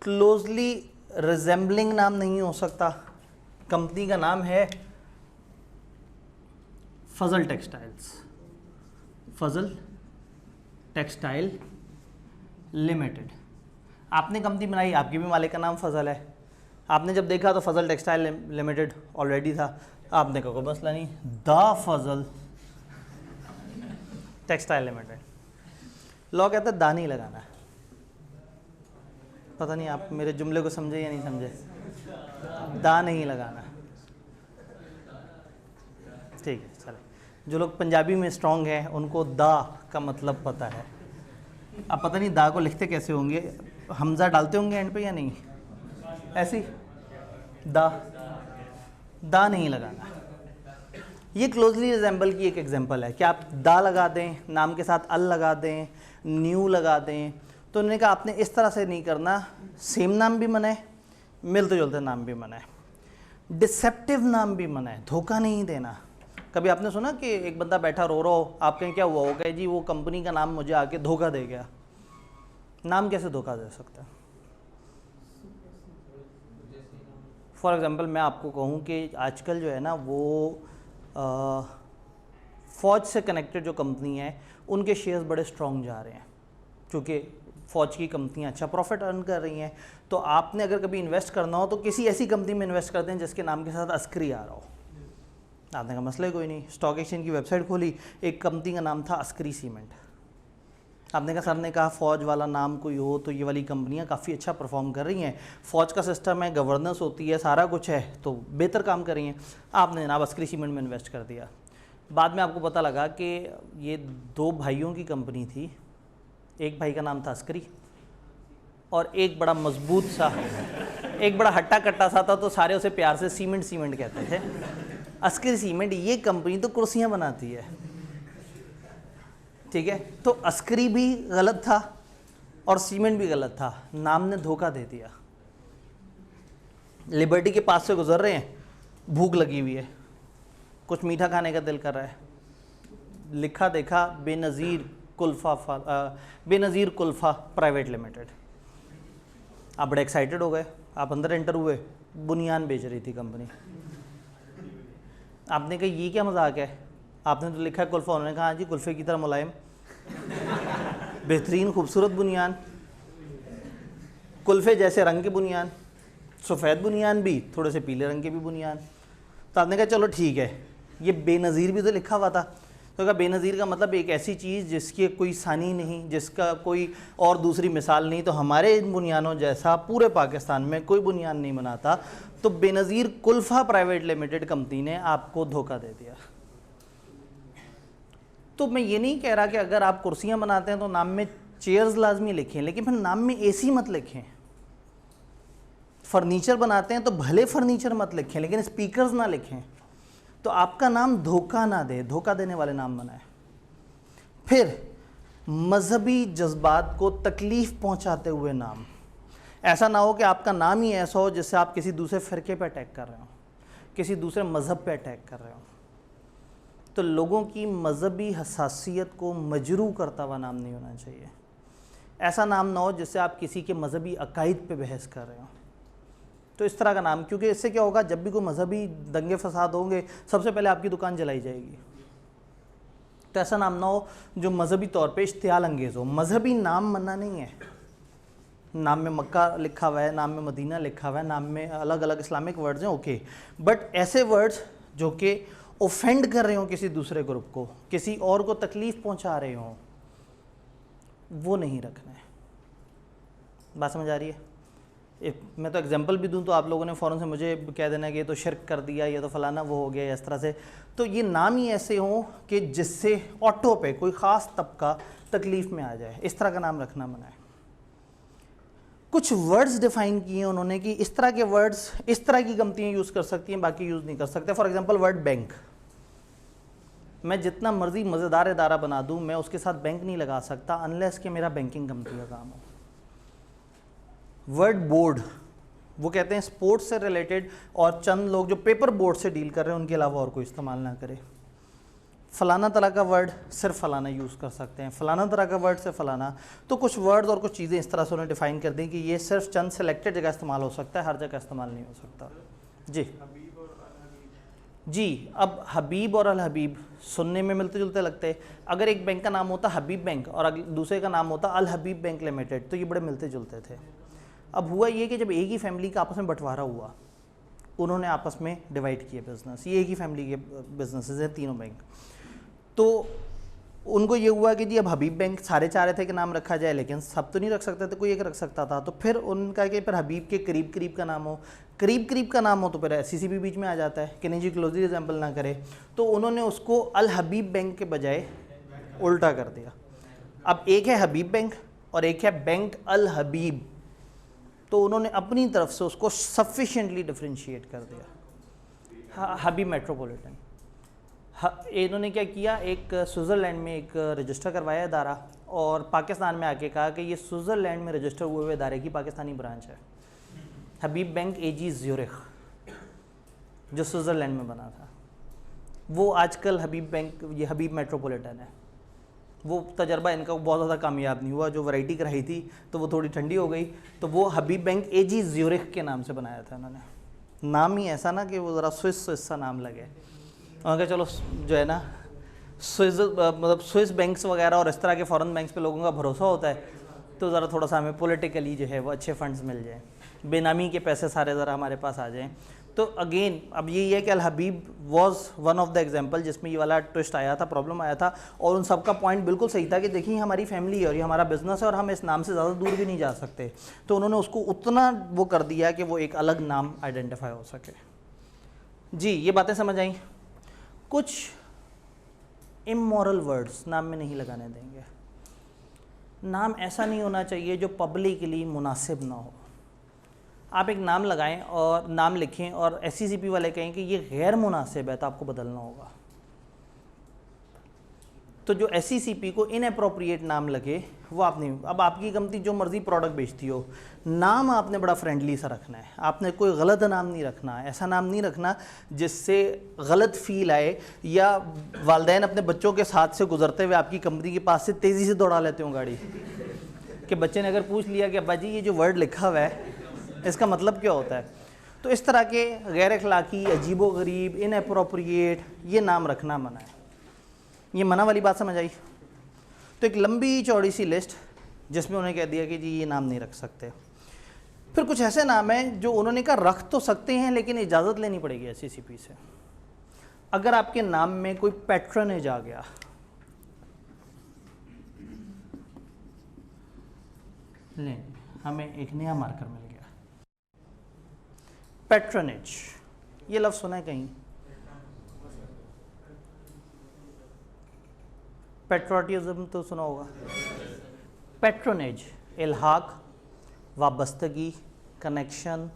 क्लोजली रिजेंबलिंग नाम नहीं हो सकता। कंपनी का नाम है फजल टेक्सटाइल्स, फजल टेक्सटाइल लिमिटेड। आपने कंपनी बनाई, आपके भी मालिक का नाम फजल है। आपने जब देखा तो फजल टेक्सटाइल लिमिटेड ऑलरेडी था, आपने कहा कोई मसला नहीं, the Fazal textile limited. Law कहता है दा नहीं लगाना। पता नहीं आप मेरे जुमले को समझे या नहीं समझे, दा नहीं लगाना। ठीक है, चले। जो लोग पंजाबी में स्ट्रॉन्ग हैं उनको दा का मतलब पता है। अब पता नहीं दा को लिखते कैसे होंगे, हमजा डालते होंगे एंड पे या नहीं, ऐसी दा नहीं लगाना। ये क्लोजली रिजेंबल की एक एग्जांपल है कि आप दा लगा दें, नाम के साथ अल लगा दें, न्यू लगा दें। तो उन्होंने कहा आपने इस तरह से नहीं करना। सेम नाम भी मना है, मिलते जुलते नाम भी मना है, डिसेप्टिव नाम भी मना है, धोखा नहीं देना। कभी आपने सुना कि एक बंदा बैठा रो रहा हो, आप कहें क्या हुआ, हो गया जी वो कंपनी का नाम मुझे आके धोखा दे गया। नाम कैसे धोखा दे सकता है? फॉर एग्ज़ाम्पल मैं आपको कहूँ कि आजकल जो है ना वो फ़ौज से कनेक्टेड जो कंपनी है उनके शेयर्स बड़े स्ट्रॉन्ग जा रहे हैं, क्योंकि फ़ौज की कंपनियाँ अच्छा प्रॉफिट अर्न कर रही हैं। तो आपने अगर कभी इन्वेस्ट करना हो तो किसी ऐसी कंपनी में इन्वेस्ट करते हैं जिसके नाम के साथ अस्करी आ रहा हो। आपने कहा मसला कोई नहीं, स्टॉक एक्सचेंज की वेबसाइट खोली, एक कंपनी का नाम था अस्करी सीमेंट। आपने कहा सर ने कहा फ़ौज वाला नाम कोई हो तो ये वाली कंपनियां काफ़ी अच्छा परफॉर्म कर रही हैं, फ़ौज का सिस्टम है, गवर्नेंस होती है, सारा कुछ है, तो बेहतर काम कर रही हैं। आपने जनाब अस्करी सीमेंट में इन्वेस्ट कर दिया। बाद में आपको पता लगा कि ये 2 भाइयों की कंपनी थी। एक भाई का नाम था अस्करी और एक बड़ा मजबूत सा, एक बड़ा हट्टा कट्टा सा था, तो सारे उसे प्यार से सीमेंट सीमेंट कहते थे। अस्करी सीमेंट, ये कंपनी तो कुर्सियाँ बनाती है, ठीक है। तो अस्करी भी गलत था और सीमेंट भी गलत था, नाम ने धोखा दे दिया। लिबर्टी के पास से गुजर रहे हैं, भूख लगी हुई है, कुछ मीठा खाने का दिल कर रहा है, लिखा देखा बेनज़ीर कुल्फ़ा प्राइवेट लिमिटेड। आप बड़े एक्साइटेड हो गए, आप अंदर एंटर हुए, बुनियान बेच रही थी कंपनी। आपने कहा ये क्या मजाक है, आपने तो लिखा है कुल्फ़ा। उन्होंने कहा हाँ जी कुल्फ़े की तरह मुलायम, बेहतरीन खूबसूरत बुनियान, कुल्फ़े जैसे रंग के बुनियान, सफ़ेद बुनियान भी, थोड़े से पीले रंग के भी बुनियान। तो आपने कहा चलो ठीक है, ये बेनज़ीर भी तो लिखा हुआ था। तो कहा बेनज़ीर का मतलब एक ऐसी चीज़ जिसकी कोई सानी नहीं, जिसका कोई और दूसरी मिसाल नहीं। तो हमारे इन बुनियानों जैसा पूरे पाकिस्तान में कोई बुनियान नहीं बनाता। तो Benazir kulfa private limited company ने आपको धोखा दे दिया। तो मैं ये नहीं कह रहा कि अगर आप कुर्सियाँ बनाते हैं तो नाम में चेयर्स लाजमी लिखें, लेकिन फिर नाम में एसी मत लिखें। फर्नीचर बनाते हैं तो भले फर्नीचर मत लिखें, लेकिन स्पीकर्स ना लिखें। तो आपका नाम धोखा ना दे, धोखा देने वाले नाम बनाए। फिर मजहबी जज्बात को तकलीफ पहुंचाते हुए नाम। ऐसा ना हो कि आपका नाम ही ऐसा हो जिससे आप किसी दूसरे फ़िरके पे अटैक कर रहे हो, किसी दूसरे मज़हब पे अटैक कर रहे हो। तो लोगों की मजहबी हसासियत को मजरू करता हुआ नाम नहीं होना चाहिए। ऐसा नाम ना हो जिससे आप किसी के मजहबी अकायद पे बहस कर रहे हो। तो इस तरह का नाम, क्योंकि इससे क्या होगा, जब भी कोई मजहबी दंगे फसाद होंगे सबसे पहले आपकी दुकान जलाई जाएगी। तो ऐसा नाम ना हो जो मजहबी तौर पे इश्तियाल अंगेज़ हो। मजहबी नाम मना नहीं है, नाम में मक्का लिखा हुआ है, नाम में मदीना लिखा हुआ है, नाम में अलग अलग इस्लामिक वर्ड्स हैं, ओके, बट ऐसे वर्ड्स जो कि ऑफेंड कर रहे हो किसी दूसरे ग्रुप को, किसी और को तकलीफ़ पहुंचा रहे हो, वो नहीं रखना है। बात समझ आ रही है? मैं तो एग्जांपल भी दूं तो आप लोगों ने फ़ौरन से मुझे कह देना कि ये तो शिर्क कर दिया, ये तो फलाना वो हो गया, इस तरह से। तो ये नाम ही ऐसे हों कि जिससे ऑटो पे कोई ख़ास तबका तकलीफ़ में आ जाए, इस तरह का नाम रखना मना है। कुछ वर्ड्स डिफ़ाइन किए उन्होंने कि इस तरह के वर्ड्स इस तरह की कंपनियाँ यूज़ कर सकती हैं, बाकी यूज़ नहीं कर सकते। फॉर एग्जांपल वर्ड बैंक, मैं जितना मर्जी मज़ेदार इदारा बना दूँ, मैं उसके साथ बैंक नहीं लगा सकता अनलेस कि मेरा बैंकिंग कंपनी का काम हो। वर्ड बोर्ड, वो कहते हैं स्पोर्ट्स से रिलेटेड और चंद लोग जो पेपर बोर्ड से डील कर रहे हैं उनके अलावा और कोई इस्तेमाल ना करे। फ़लाना तरह का वर्ड सिर्फ फ़लाना यूज़ कर सकते हैं, फ़लाना तरह का वर्ड से फ़लाना। तो कुछ वर्ड्स और कुछ चीज़ें इस तरह से उन्होंने डिफ़ाइन कर दी कि ये सिर्फ चंद सेलेक्टेड जगह इस्तेमाल हो सकता है, हर जगह इस्तेमाल नहीं हो सकता। जी, अब हबीब और अल हबीब सुनने में मिलते जुलते लगते हैं। अगर एक बैंक का नाम होता हबीब बैंक और दूसरे का नाम होता अल हबीब बैंक लिमिटेड, तो ये बड़े मिलते जुलते थे। अब हुआ ये कि जब एक ही फैमिली का आपस में बंटवारा हुआ, उन्होंने आपस में डिवाइड किए बिज़नेस, ये एक ही फैमिली के बिजनेसेस हैं तीनों बैंक। तो उनको ये हुआ कि जी अब हबीब बैंक, सारे चाह रहे थे कि नाम रखा जाए, लेकिन सब तो नहीं रख सकते थे, कोई एक रख सकता था। तो फिर उनका कि फिर हबीब के करीब करीब का नाम हो, करीब करीब का नाम हो तो फिर एससीसी भी बीच में आ जाता है कि नहीं जी क्लोजली रिजेंबल ना करे। तो उन्होंने उसको अल हबीब बैंक के बजाय उल्टा कर दिया। अब एक है हबीब बैंक और एक है बैंक अल हबीब। तो उन्होंने अपनी तरफ से उसको सफिशिएंटली डिफ्रेंशिएट कर दिया, हबीब मेट्रोपॉलिटन। इन्होंने क्या किया, एक स्विट्ज़रलैंड में एक रजिस्टर करवाया इदारा और पाकिस्तान में आके कहा कि ये स्विट्ज़रलैंड में रजिस्टर हुए हुए इदारे की पाकिस्तानी ब्रांच है, हबीब बैंक एजी ज़्यूरिख, जो स्विट्ज़रलैंड में बना था। वो आजकल हबीब बैंक, ये हबीब मेट्रोपॉलिटन है। वो तजर्बा इनका बहुत ज़्यादा कामयाब नहीं हुआ, जो वैरायटी कराई थी तो वो थोड़ी ठंडी हो गई, तो वो हबीब बैंक एजी ज़्यूरिख के नाम से बनाया था उन्होंने। नाम ही ऐसा ना कि वो ज़रा स्विस सा नाम लगे। और चलो जो है ना मतलब स्विस बैंक्स वगैरह और इस तरह के फॉरेन बैंक्स पे लोगों का भरोसा होता है, तो ज़रा थोड़ा सा हमें पॉलिटिकली जो है वो अच्छे फंड्स मिल जाएँ, बेनामी के पैसे सारे ज़रा हमारे पास आ जाएँ। तो अगेन अब यही है कि Al Habib was one of the example जिसमें ये वाला ट्विस्ट आया था, प्रॉब्लम आया था। और उन सब का पॉइंट बिल्कुल सही था कि देखिए हमारी फैमिली है और ये हमारा बिजनेस है और हम इस नाम से ज़्यादा दूर भी नहीं जा सकते। तो उन्होंने उसको उतना वो कर दिया कि वो एक अलग नाम आइडेंटिफाई हो सके। जी, ये बातें समझ आई। कुछ इमोरल वर्ड्स नाम में नहीं लगाने देंगे। नाम ऐसा नहीं होना चाहिए जो पब्लिकली मुनासिब ना हो। आप एक नाम लगाएं और नाम लिखें और एससीसीपी वाले कहें कि ये गैर मुनासिब है, तो आपको बदलना होगा। तो जो एससीसीपी को इनअप्रोप्रिएट नाम लगे वो आप नहीं। अब आपकी कंपनी जो मर्जी प्रोडक्ट बेचती हो, नाम आपने बड़ा फ्रेंडली सा रखना है। आपने कोई गलत नाम नहीं रखना है, ऐसा नाम नहीं रखना जिससे गलत फील आए या वालिदैन अपने बच्चों के साथ से गुजरते हुए आपकी कंपनी के पास से तेज़ी से दौड़ा लेते हो गाड़ी, कि बच्चे ने अगर पूछ लिया कि अब्बा जी ये जो वर्ड लिखा हुआ है इसका मतलब क्या होता है। तो इस तरह के गैर अखलाकी, अजीबो गरीब, इनअप्रोप्रिएट ये नाम रखना मना है। ये मना वाली बात समझ आई। तो एक लंबी चौड़ी सी लिस्ट जिसमें उन्होंने कह दिया कि जी ये नाम नहीं रख सकते। फिर कुछ ऐसे नाम हैं जो उन्होंने कहा रख तो सकते हैं लेकिन इजाज़त लेनी पड़ेगी एससीसीपी से। अगर आपके नाम में कोई पैट्रनेज आ गया, ले हमें एक नया मार्कर मिल गया, पैट्रनेज, ये लफ्ज़ सुना है कहीं? पेट्रोटिज्म तो सुना होगा। पैट्रोनेज इल्हाक, वाबस्तगी, कनेक्शन,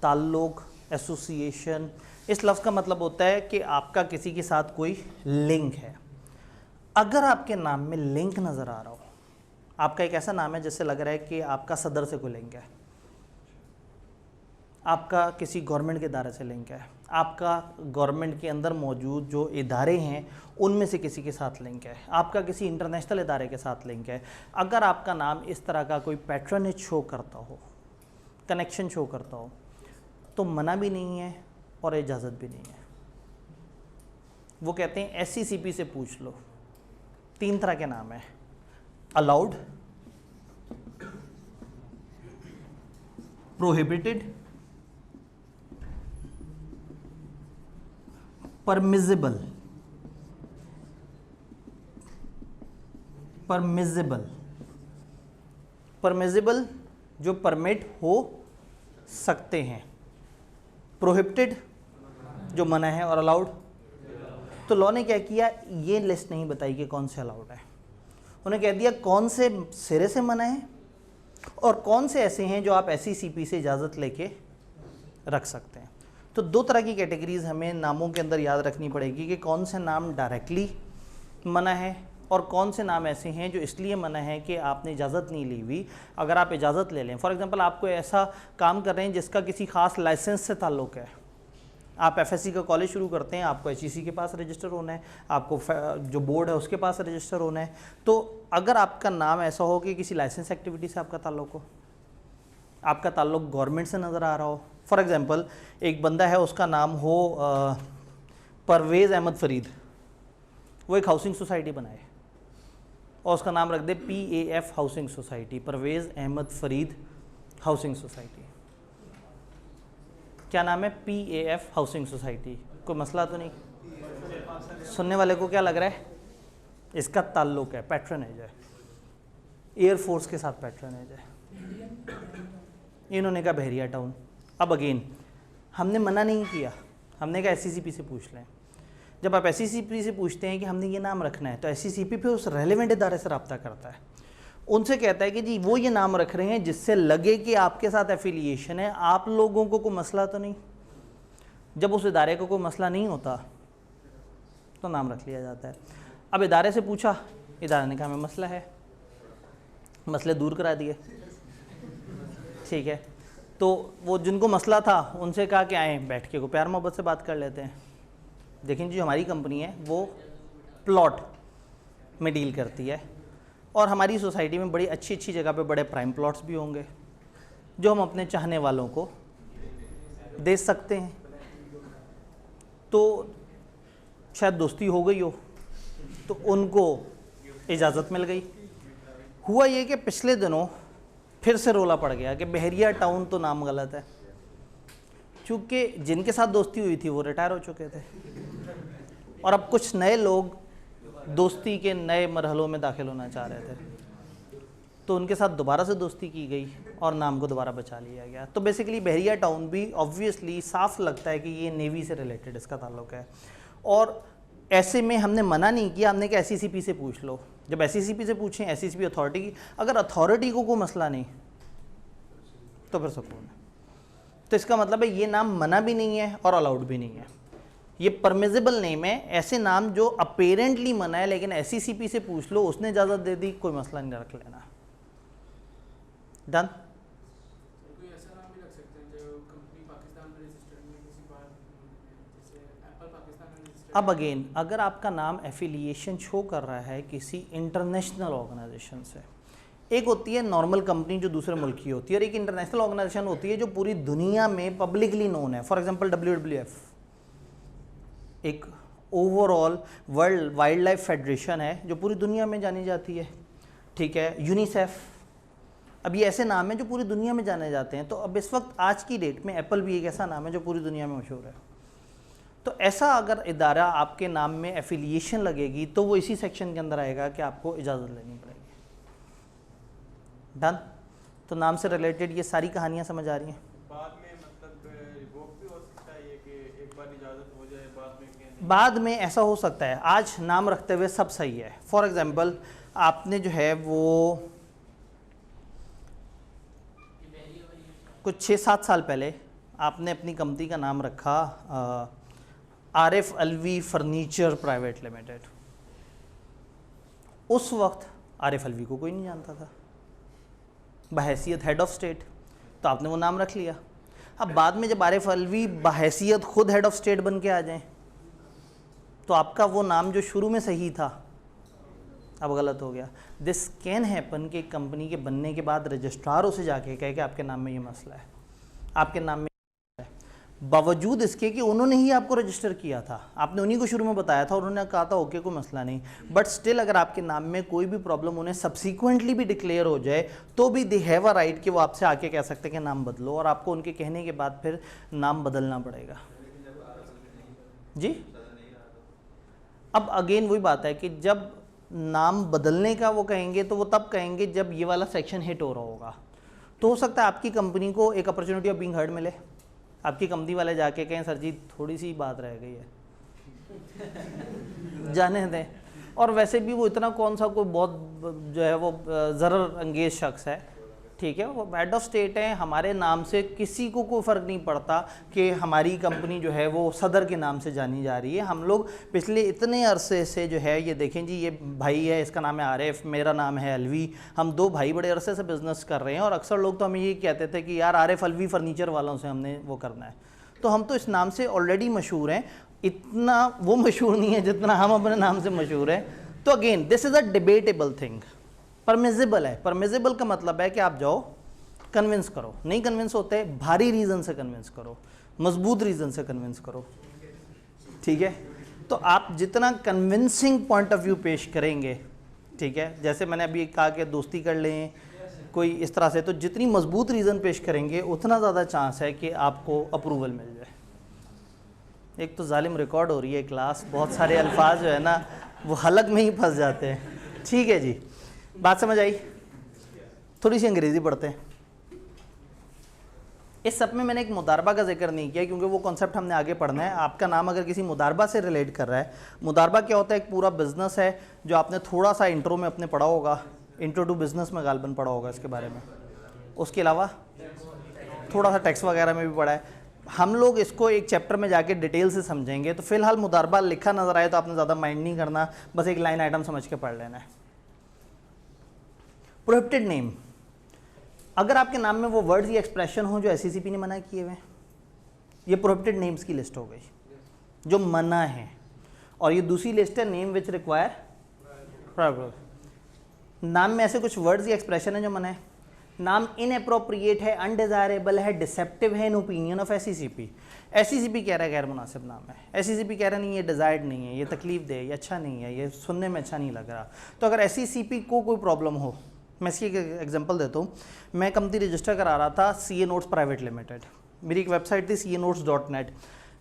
ताल्लुक, एसोसिएशन। इस लफ्ज़ का मतलब होता है कि आपका किसी के साथ कोई लिंक है। अगर आपके नाम में लिंक नज़र आ रहा हो, आपका एक ऐसा नाम है जिससे लग रहा है कि आपका सदर से कोई लिंक है, आपका किसी गवर्नमेंट के इदारे से लिंक है, आपका गवर्नमेंट के अंदर मौजूद जो इदारे हैं उनमें से किसी के साथ लिंक है, आपका किसी इंटरनेशनल इदारे के साथ लिंक है। अगर आपका नाम इस तरह का कोई पैट्रनेज शो करता हो, कनेक्शन शो करता हो, तो मना भी नहीं है और इजाज़त भी नहीं है। वो कहते हैं SCCP से पूछ लो। 3 तरह के नाम है, अलाउड, प्रोहिबिटेड, परमिजिबल। परमिजिबल जो परमिट हो सकते हैं, प्रोहिबिटेड जो मना है, और अलाउड। तो लॉ ने क्या किया, ये लिस्ट नहीं बताई कि कौन से अलाउड है, उन्हें कह दिया कौन से सिरे से मना है और कौन से ऐसे हैं जो आप SCCP से इजाज़त लेके रख सकते हैं। तो 2 तरह की कैटेगरीज हमें नामों के अंदर याद रखनी पड़ेगी कि कौन से नाम डायरेक्टली मना है और कौन से नाम ऐसे हैं जो इसलिए मना है कि आपने इजाज़त नहीं ली हुई। अगर आप इजाज़त ले लें, फॉर एग्जांपल आपको ऐसा काम कर रहे हैं जिसका किसी खास लाइसेंस से ताल्लुक़ है, आप FSC का कॉलेज शुरू करते हैं, आपको HEC के पास रजिस्टर होना है, आपको जो बोर्ड है उसके पास रजिस्टर होना है। तो अगर आपका नाम ऐसा हो कि किसी लाइसेंस एक्टिविटी से आपका ताल्लुक़ हो, आपका ताल्लुक़ गवर्नमेंट से नज़र आ रहा हो, फॉर एग्ज़ाम्पल एक बंदा है उसका नाम हो परवेज़ अहमद फ़रीद, वो एक हाउसिंग सोसाइटी बनाए और उसका नाम रख दे PAF housing society, Parvez Ahmed Farid housing society. क्या नाम है? PAF housing society. कोई मसला तो नहीं? सुनने वाले को क्या लग रहा है? इसका ताल्लुक़ है, पैट्रनेज है, एयरफोर्स के साथ पैट्रनेज है। इन्होंने कहा बहरिया टाउन। अब अगेन हमने मना नहीं किया, हमने कहा SCCP से पूछ लें। जब आप SCCP से पूछते हैं कि हमने ये नाम रखना है, तो SCCP फिर उस रेलेवेंट इदारे से रब्ता करता है, उनसे कहता है कि जी वो ये नाम रख रहे हैं जिससे लगे कि आपके साथ एफिलिएशन है, आप लोगों को कोई मसला तो नहीं। जब उस इदारे को कोई मसला नहीं होता तो नाम रख लिया जाता है। अब इदारे से पूछा, इदारे ने कहा हमें मसला है, मसले दूर करा दिए, ठीक है। तो वो जिनको मसला था उनसे कहा कि आएँ बैठ के को प्यार मोहब्बत से बात कर लेते हैं। देखें जी, हमारी कंपनी है वो प्लॉट में डील करती है और हमारी सोसाइटी में बड़ी अच्छी अच्छी जगह पे बड़े प्राइम प्लॉट्स भी होंगे जो हम अपने चाहने वालों को दे सकते हैं। तो शायद दोस्ती हो गई हो तो उनको इजाज़त मिल गई। हुआ ये कि पिछले दिनों फिर से रोला पड़ गया कि बहरिया टाउन तो नाम गलत है, चूँकि जिनके साथ दोस्ती हुई थी वो रिटायर हो चुके थे और अब कुछ नए लोग दोस्ती के नए मरहलों में दाखिल होना चाह रहे थे, तो उनके साथ दोबारा से दोस्ती की गई और नाम को दोबारा बचा लिया गया। तो बेसिकली बहरिया टाउन भी ऑब्वियसली साफ लगता है कि ये नेवी से रिलेटेड इसका ताल्लुक है। और ऐसे में हमने मना नहीं किया, हमने कहा SCCP से पूछ लो। जब SCCP से पूछें, SCCP अथॉरिटी की, अगर अथॉरिटी को कोई मसला नहीं तो फिर सुकून है। तो इसका मतलब है ये नाम मना भी नहीं है और अलाउड भी नहीं है, ये परमिजिबल नेम है। ऐसे नाम जो अपेरेंटली मना है लेकिन SCCP से पूछ लो, उसने इजाज़त दे दी, कोई मसला नहीं, रख लेना। डन। कोई ऐसा नाम भी रख सकते हैं जो कंपनी पाकिस्तान में रजिस्टर्ड में किसी बार, जैसे एप्पल पाकिस्तान में रजिस्टर्ड। अब अगेन अगर आपका नाम एफिलिएशन शो कर रहा है किसी इंटरनेशनल ऑर्गेनाइजेशन से, एक होती है नॉर्मल कंपनी जो दूसरे मुल्क की होती है और एक इंटरनेशनल ऑर्गेनाइजेशन होती है जो पूरी दुनिया में पब्लिकली नोन है। फॉर एग्जांपल WWF एक overall world wild life federation है जो पूरी दुनिया में जानी जाती है, ठीक है। यूनिसेफ, अब ये ऐसे नाम हैं जो पूरी दुनिया में जाने जाते हैं। तो अब इस वक्त आज की डेट में एप्पल भी एक ऐसा नाम है जो पूरी दुनिया में मशहूर है। तो ऐसा अगर इदारा आपके नाम में एफिलिएशन लगेगी तो वो इसी सेक्शन के अंदर आएगा कि आपको इजाज़त लेनी पड़ेगी। डन। तो नाम से रिलेटेड ये सारी कहानियाँ समझ आ रही हैं। बाद में मतलब रिवोक भी हो सकता है ये कि एक बार इजाज़त हो जाए बाद में क्या नहीं? बाद में ऐसा हो सकता है, आज नाम रखते हुए सब सही है। फॉर एग्जांपल आपने जो है वो कुछ 6-7 साल पहले आपने अपनी कंपनी का नाम रखा RF Alvi furniture private limited. उस वक्त आरिफ अलवी को कोई नहीं जानता था बहैसियत हेड ऑफ स्टेट, तो आपने वो नाम रख लिया। अब बाद में जब आरिफ अलवी बहैसियत खुद हेड ऑफ स्टेट बन के आ जाएं, तो आपका वो नाम जो शुरू में सही था अब गलत हो गया। दिस कैन हैपन कि कंपनी के बनने के बाद रजिस्ट्रार उसे जाके कहे कि आपके नाम में ये मसला है, आपके नाम में है, बावजूद इसके कि उन्होंने ही आपको रजिस्टर किया था, आपने उन्हीं को शुरू में बताया था, उन्होंने कहा था ओके कोई मसला नहीं, बट स्टिल अगर आपके नाम में कोई भी प्रॉब्लम उन्हें सब्सिक्वेंटली भी डिक्लेयर हो जाए तो भी दे हैव अ राइट कि वो आपसे आके कह सकते हैं कि नाम बदलो, और आपको उनके कहने के बाद फिर नाम बदलना पड़ेगा। जी अब अगेन वही बात है कि जब नाम बदलने का वो कहेंगे तो वो तब कहेंगे जब ये वाला सेक्शन हिट हो रहा होगा। तो हो सकता है आपकी कंपनी को एक अपॉर्चुनिटी ऑफ बीइंग हर्ड मिले, आपकी कंपनी वाले जाके कहें सर जी थोड़ी सी बात रह गई है जाने दें, और वैसे भी वो इतना कौन सा कोई बहुत जो है वो ज़रर अंगेज शख्स है, ठीक है, वो हेड ऑफ स्टेट है, हमारे नाम से किसी को कोई फ़र्क नहीं पड़ता कि हमारी कंपनी जो है वो सदर के नाम से जानी जा रही है। हम लोग पिछले इतने अरसे से जो है ये देखें जी, ये भाई है इसका नाम है आरिफ, मेरा नाम है अलवी, हम दो भाई बड़े अरसे से बिज़नेस कर रहे हैं, और अक्सर लोग तो हमें ये कहते थे कि यार आरिफ अलवी फर्नीचर वालों से हमने वो करना है, तो हम तो इस नाम से ऑलरेडी मशहूर हैं, इतना वो मशहूर नहीं है जितना हम अपने नाम से मशहूर हैं। तो again this is a debatable thing, permissible है। परमिजिबल का मतलब है कि आप जाओ कन्विंस करो, नहीं कन्विंस होते भारी रीज़न से कन्विंस करो, मजबूत रीज़न से कन्विंस करो, ठीक है। तो आप जितना कन्विंसिंग पॉइंट ऑफ व्यू पेश करेंगे, ठीक है, जैसे मैंने अभी कहा कि दोस्ती कर लें कोई इस तरह से, तो जितनी मजबूत रीज़न पेश करेंगे उतना ज़्यादा चांस है कि आपको अप्रूवल मिल जाए। एक तो जालिम रिकॉर्ड हो रही है क्लास, बहुत सारे अल्फाज जो है ना वो हलक में ही फंस जाते हैं, ठीक है जी, बात समझ आई। थोड़ी सी अंग्रेज़ी पढ़ते हैं। इस सब में मैंने एक मुदारबा का जिक्र नहीं किया क्योंकि वो कॉन्सेप्ट हमने आगे पढ़ना है। आपका नाम अगर किसी मुदारबा से रिलेट कर रहा है, मुदारबा क्या होता है, एक पूरा बिजनेस है जो आपने थोड़ा सा इंट्रो में अपने पढ़ा होगा, इंट्रो टू बिजनेस में गालबन पढ़ा होगा इसके बारे में, उसके अलावा थोड़ा सा टैक्स वगैरह में भी पढ़ा है। हम लोग इसको एक चैप्टर में जाके डिटेल से समझेंगे। तो फिलहाल मुदारबा लिखा नज़र आए तो आपने ज़्यादा माइंड नहीं करना, बस एक लाइन आइटम समझ के पढ़ लेना है। प्रोहिबिटेड नेम, अगर आपके नाम में वो वर्ड्स या एक्सप्रेशन हो जो एससीसीपी ने मना किए हुए, ये प्रोहिबिटेड नेम्स की लिस्ट हो गई जो मना है, और ये दूसरी लिस्ट है नेम विच रिक्वायर प्रोहिबिटेड। नाम में ऐसे कुछ वर्ड्स या एक्सप्रेशन है जो मना है, नाम इनअप्रोप्रिएट है, अनडिजायरेबल है, डिसेप्टिव है in opinion of SCCP. SCCP कह रहा है गैर मुनासिब नाम है, एससीसीपी कह रहा नहीं ये डिजायर्ड नहीं है, ये तकलीफ दे, ये अच्छा नहीं है, ये सुनने में अच्छा नहीं लग रहा। तो अगर एससीसीपी को कोई प्रॉब्लम हो, मैं इसकी एक एग्जांपल देता हूँ। मैं कंपनी रजिस्टर करा रहा था CA नोट्स प्राइवेट लिमिटेड, मेरी एक वेबसाइट थी CAnotes.net।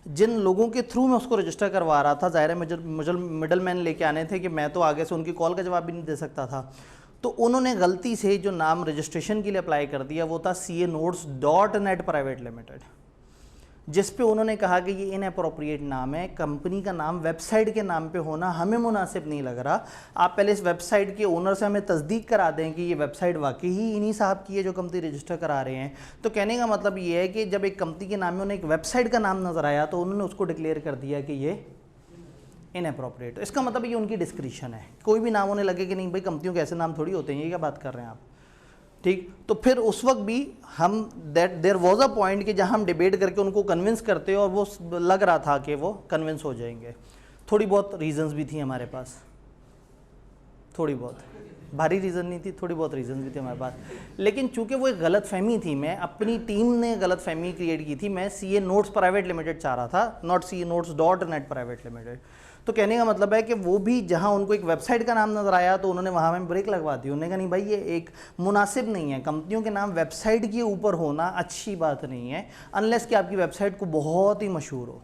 जिन लोगों के थ्रू मैं उसको रजिस्टर करवा रहा था, ज़ाहिर है मुझे मिडल मैन लेके आने थे कि मैं तो आगे से उनकी कॉल का जवाब भी नहीं दे सकता था। तो उन्होंने गलती से जो नाम रजिस्ट्रेशन के लिए अप्लाई कर दिया वो था CAnotes.net प्राइवेट लिमिटेड, जिस पे उन्होंने कहा कि ये इनअप्रोप्रिएट नाम है, कंपनी का नाम वेबसाइट के नाम पे होना हमें मुनासिब नहीं लग रहा। आप पहले इस वेबसाइट के ओनर से हमें तस्दीक करा दें कि ये वेबसाइट वाकई ही इन्हीं साहब की है जो कंपनी रजिस्टर करा रहे हैं। तो कहने का मतलब ये है कि जब एक कंपनी के नाम में उन्हें एक वेबसाइट का नाम नज़र आया तो उन्होंने उसको डिक्लेयर कर दिया कि ये इनअप्रोप्रिएट। इसका मतलब ये उनकी डिस्क्रिप्शन है, कोई भी नाम उन्हें लगे कि नहीं भाई कंपनियों के ऐसे नाम थोड़ी होते हैं, ये क्या बात कर रहे हैं आप, ठीक। तो फिर उस वक्त भी हम देयर वाज अ पॉइंट कि जहां हम डिबेट करके उनको कन्विंस करते और वो लग रहा था कि वो कन्विंस हो जाएंगे। थोड़ी बहुत रीजंस भी थी हमारे पास, थोड़ी बहुत, भारी रीज़न नहीं थी, थोड़ी बहुत रीजंस भी थी हमारे पास, लेकिन चूंकि वो एक गलत फहमी थी, मैं अपनी टीम ने गलत फहमी क्रिएट की थी। मैं CA नोट्स प्राइवेट लिमिटेड चाह रहा था, नॉट CAnotes.net प्राइवेट लिमिटेड। तो कहने का मतलब है कि वो भी जहां उनको एक वेबसाइट का नाम नज़र आया तो उन्होंने वहां में ब्रेक लगवा दी। उन्होंने कहा नहीं भाई ये एक मुनासिब नहीं है, कंपनियों के नाम वेबसाइट के ऊपर होना अच्छी बात नहीं है, अनलेस कि आपकी वेबसाइट को बहुत ही मशहूर हो।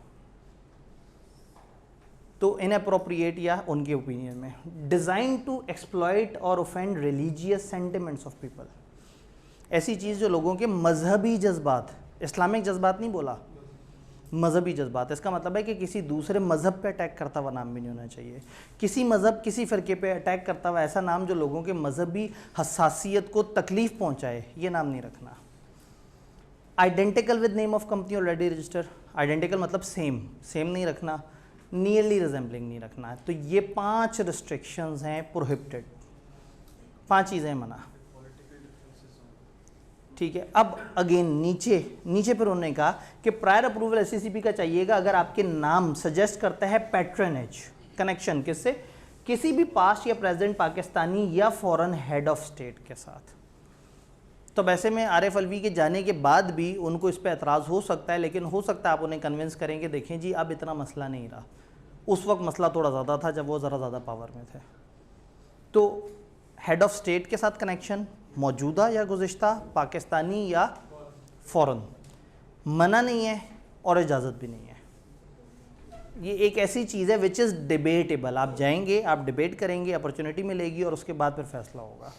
तो इनअप्रोप्रिएट या उनके ओपिनियन में डिज़ाइन टू एक्सप्लॉइट और offend religious sentiments of people, ऐसी चीज़ जो लोगों के मजहबी जज्बात, इस्लामिक जज्बात नहीं बोला, मजहबी जज्बात। इसका मतलब है कि किसी दूसरे मज़हब पे अटैक करता हुआ नाम भी नहीं होना चाहिए। किसी मज़हब किसी फ़िरके पे अटैक करता हुआ ऐसा नाम जो लोगों के मजहबी हसासियत को तकलीफ़ पहुंचाए, ये नाम नहीं रखना। Identical with name of company already register, identical मतलब सेम, सेम नहीं रखना, नियरली रिजेंबलिंग नहीं रखना। तो ये 5 रिस्ट्रिक्शंस हैं प्रोहिबिटेड। 5 चीज़ें मना। ठीक है, अब अगेन नीचे पर उन्होंने कहा कि प्रायर अप्रूवल एससीसीपी का चाहिएगा अगर आपके नाम सजेस्ट करता है पैट्रनेज, कनेक्शन किससे, किसी भी पास्ट या प्रेजेंट पाकिस्तानी या फॉरेन हेड ऑफ स्टेट के साथ। तो वैसे में आरिफ अलवी के जाने के बाद भी उनको इस पर एतराज़ हो सकता है, लेकिन हो सकता है आप उन्हें कन्विंस करेंगे देखें जी अब इतना मसला नहीं रहा, उस वक्त मसला थोड़ा ज़्यादा था जब वो ज़रा ज़्यादा पावर में थे। तो हेड ऑफ स्टेट के साथ कनेक्शन मौजूदा या गुज़िश्ता, पाकिस्तानी या फ़ौरन, मना नहीं है और इजाज़त भी नहीं है। ये एक ऐसी चीज़ है विच इज़ डिबेटेबल, आप जाएंगे, आप डिबेट करेंगे, अपॉर्चुनिटी मिलेगी और उसके बाद फिर फैसला होगा।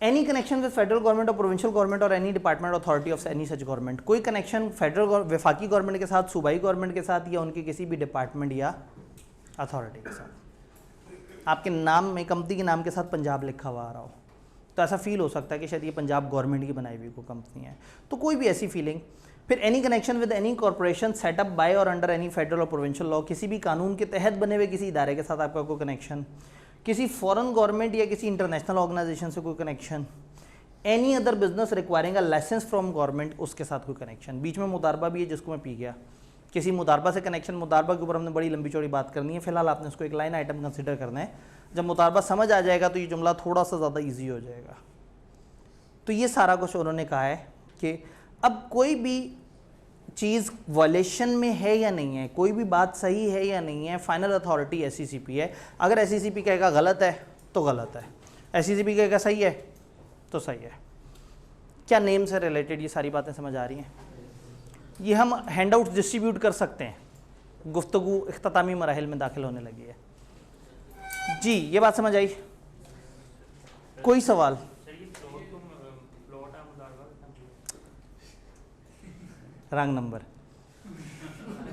Any connection with federal government और प्रोविंशियल गवर्नमेंट और any department authority of any such government, कोई कनेक्शन फेडरल वफाकी गवर्नमेंट के साथ, सूबाई गवर्नमेंट के साथ या उनके किसी भी डिपार्टमेंट या अथॉरिटी के साथ। आपके नाम में, कंपनी के नाम के साथ पंजाब लिखा हुआ आ रहा हो तो ऐसा फील हो सकता है कि शायद ये पंजाब गवर्नमेंट की बनाई हुई कोई कंपनी है, तो कोई भी ऐसी फीलिंग। फिर any connection with any corporation set up by or under any federal or provincial law, किसी भी कानून के तहत बने हुए किसी इदारे के साथ आपका कोई कनेक्शन, किसी फॉरेन गवर्नमेंट या किसी इंटरनेशनल ऑर्गेनाइजेशन से कोई connection, any other business requiring a licence from government, उसके साथ कोई कनेक्शन। बीच में मुदारबा भी है जिसको मैं पी गया, किसी मुदारबा से कनेक्शन, मुदारबा के ऊपर हमने बड़ी लंबी चौड़ी बात करनी है, फिलहाल आपने उसको एक लाइन आइटम कंसिडर करना है। जब मुदारबा समझ आ जाएगा तो ये जुमला थोड़ा सा ज़्यादा ईजी हो जाएगा। तो ये सारा कुछ उन्होंने कहा है कि अब कोई भी चीज़ वायलेशन में है या नहीं है, कोई भी बात सही है या नहीं है, फाइनल अथॉरिटी एससीसीपी है। अगर एससीसीपी कहेगा गलत है तो गलत है, एससीसीपी कहेगा सही है तो सही है। क्या नेम से रिलेटेड ये सारी बातें समझ आ रही हैं? ये हम हैंड आउट डिस्ट्रीब्यूट कर सकते हैं, गुफ्तगू इख्तितामी मराहिल में दाखिल होने लगी है जी। ये बात समझ आई? कोई सवाल? रंग नंबर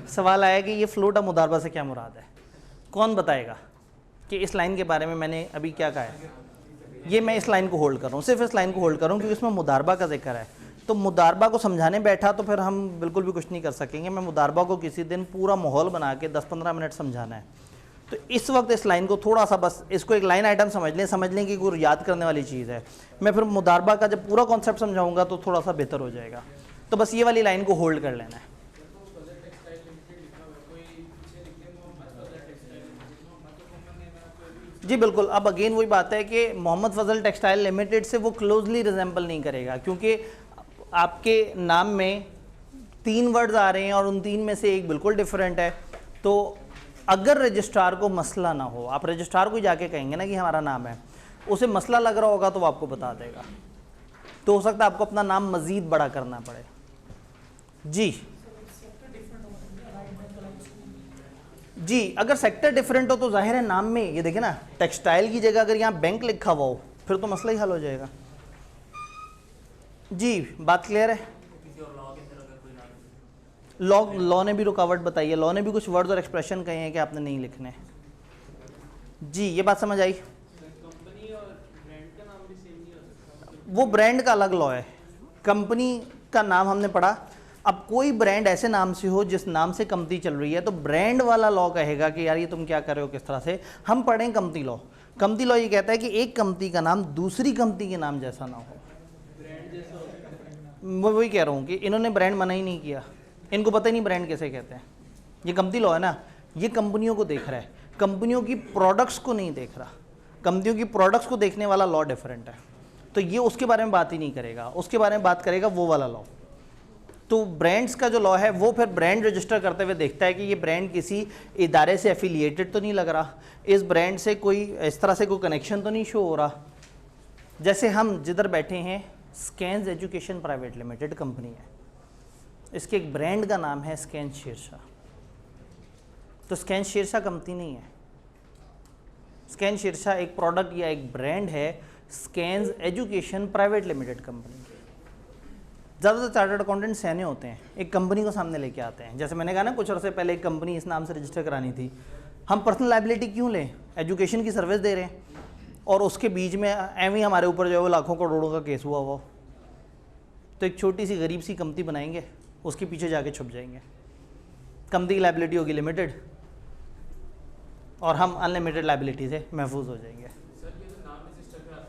सवाल आया कि ये फ्लोट ऑफ मुदारबा से क्या मुराद है, कौन बताएगा कि इस लाइन के बारे में मैंने अभी क्या कहा है? ये मैं इस लाइन को होल्ड कर रहा हूँ, सिर्फ इस लाइन को होल्ड कर रहा हूँ क्योंकि इसमें मुदारबा का जिक्र है। तो मुदारबा को समझाने बैठा तो फिर हम बिल्कुल भी कुछ नहीं कर सकेंगे। मैं मुदारबा को किसी दिन पूरा माहौल बना के 10-15 मिनट समझाना है। तो इस वक्त इस लाइन को थोड़ा सा बस इसको एक लाइन आइटम समझ लें कि कोई याद करने वाली चीज़ है। मैं फिर मुदारबा का जब पूरा कॉन्सेप्ट समझाऊंगा तो थोड़ा सा बेहतर हो जाएगा। तो बस ये वाली लाइन को होल्ड कर लेना है। जी बिल्कुल। अब अगेन वही बात है कि मोहम्मद फजल टेक्सटाइल लिमिटेड से वो क्लोजली रिजेंबल नहीं करेगा क्योंकि आपके नाम में 3 वर्ड्स आ रहे हैं और उन 3 में से एक बिल्कुल डिफरेंट है। तो अगर रजिस्ट्रार को मसला ना हो, आप रजिस्ट्रार को जाके कहेंगे ना कि हमारा नाम है, उसे मसला लग रहा होगा तो वो आपको बता देगा। तो हो सकता है आपको अपना नाम मज़ीद बड़ा करना पड़े। जी, अगर सेक्टर डिफरेंट हो तो जाहिर है नाम में, ये देखें ना, टेक्सटाइल की जगह अगर यहाँ बैंक लिखा हुआ हो फिर तो मसला ही हल हो जाएगा। जी, बात क्लियर है? लॉ ने भी रुकावट बताई है, लॉ ने भी कुछ वर्ड्स और एक्सप्रेशन कहे हैं कि आपने नहीं लिखने। जी, ये बात समझ आई? कंपनी और ब्रांड का नाम भी सेम नहीं हो सकता? वो ब्रांड का अलग लॉ है, कंपनी का नाम हमने पढ़ा। अब कोई ब्रांड ऐसे नाम से हो जिस नाम से कंपनी चल रही है तो ब्रांड वाला लॉ कहेगा कि यार ये तुम क्या कर रहे हो, किस तरह से। हम पढ़ें कंपनी लॉ। कंपनी लॉ ये कहता है कि एक कंपनी का नाम दूसरी कंपनी के नाम जैसा ना हो। ब्रांड जैसा हो सकता है। मैं वही कह रहा हूँ कि इन्होंने ब्रांड मना ही नहीं किया, इनको पता ही नहीं ब्रांड कैसे कहते हैं। ये कंपनी लॉ है ना, ये कंपनियों को देख रहा है, कंपनियों की प्रोडक्ट्स को नहीं देख रहा। कंपनियों की प्रोडक्ट्स को देखने वाला लॉ डिफरेंट है, तो ये उसके बारे में बात ही नहीं करेगा, उसके बारे में बात करेगा वो वाला लॉ। तो ब्रांड्स का जो लॉ है वो फिर ब्रांड रजिस्टर करते हुए देखता है कि ये ब्रांड किसी इदारे से एफिलिएटेड तो नहीं लग रहा, इस ब्रांड से कोई इस तरह से कोई कनेक्शन तो नहीं शो हो रहा। जैसे हम जिधर बैठे हैं, scans education private limited company है, इसके एक ब्रांड का नाम है स्कैन शेरशाह। तो स्कैन शेरशाह कंपनी नहीं है, स्कैन शेरशाह एक प्रोडक्ट या एक ब्रांड है scans education private limited company. ज़्यादातर चार्टर्ड अकाउंटेंट सैने होते हैं, एक कंपनी को सामने लेके आते हैं। जैसे मैंने कहा ना कुछ अर्से पहले एक कंपनी इस नाम से रजिस्टर करानी थी, हम पर्सनल लायबिलिटी क्यों लें, एजुकेशन की सर्विस दे रहे हैं और उसके बीच में एवं ही हमारे ऊपर जो है वो लाखों करोड़ों का केस हुआ हुआ। तो एक छोटी सी गरीब सी कंपनी बनाएंगे, उसके पीछे जाके छुप जाएंगे, कंपनी की लायबिलिटी होगी लिमिटेड और हम अनलिमिटेड लायबिलिटी से महफूज हो जाएंगे। सर ये जो नाम रजिस्टर पे आता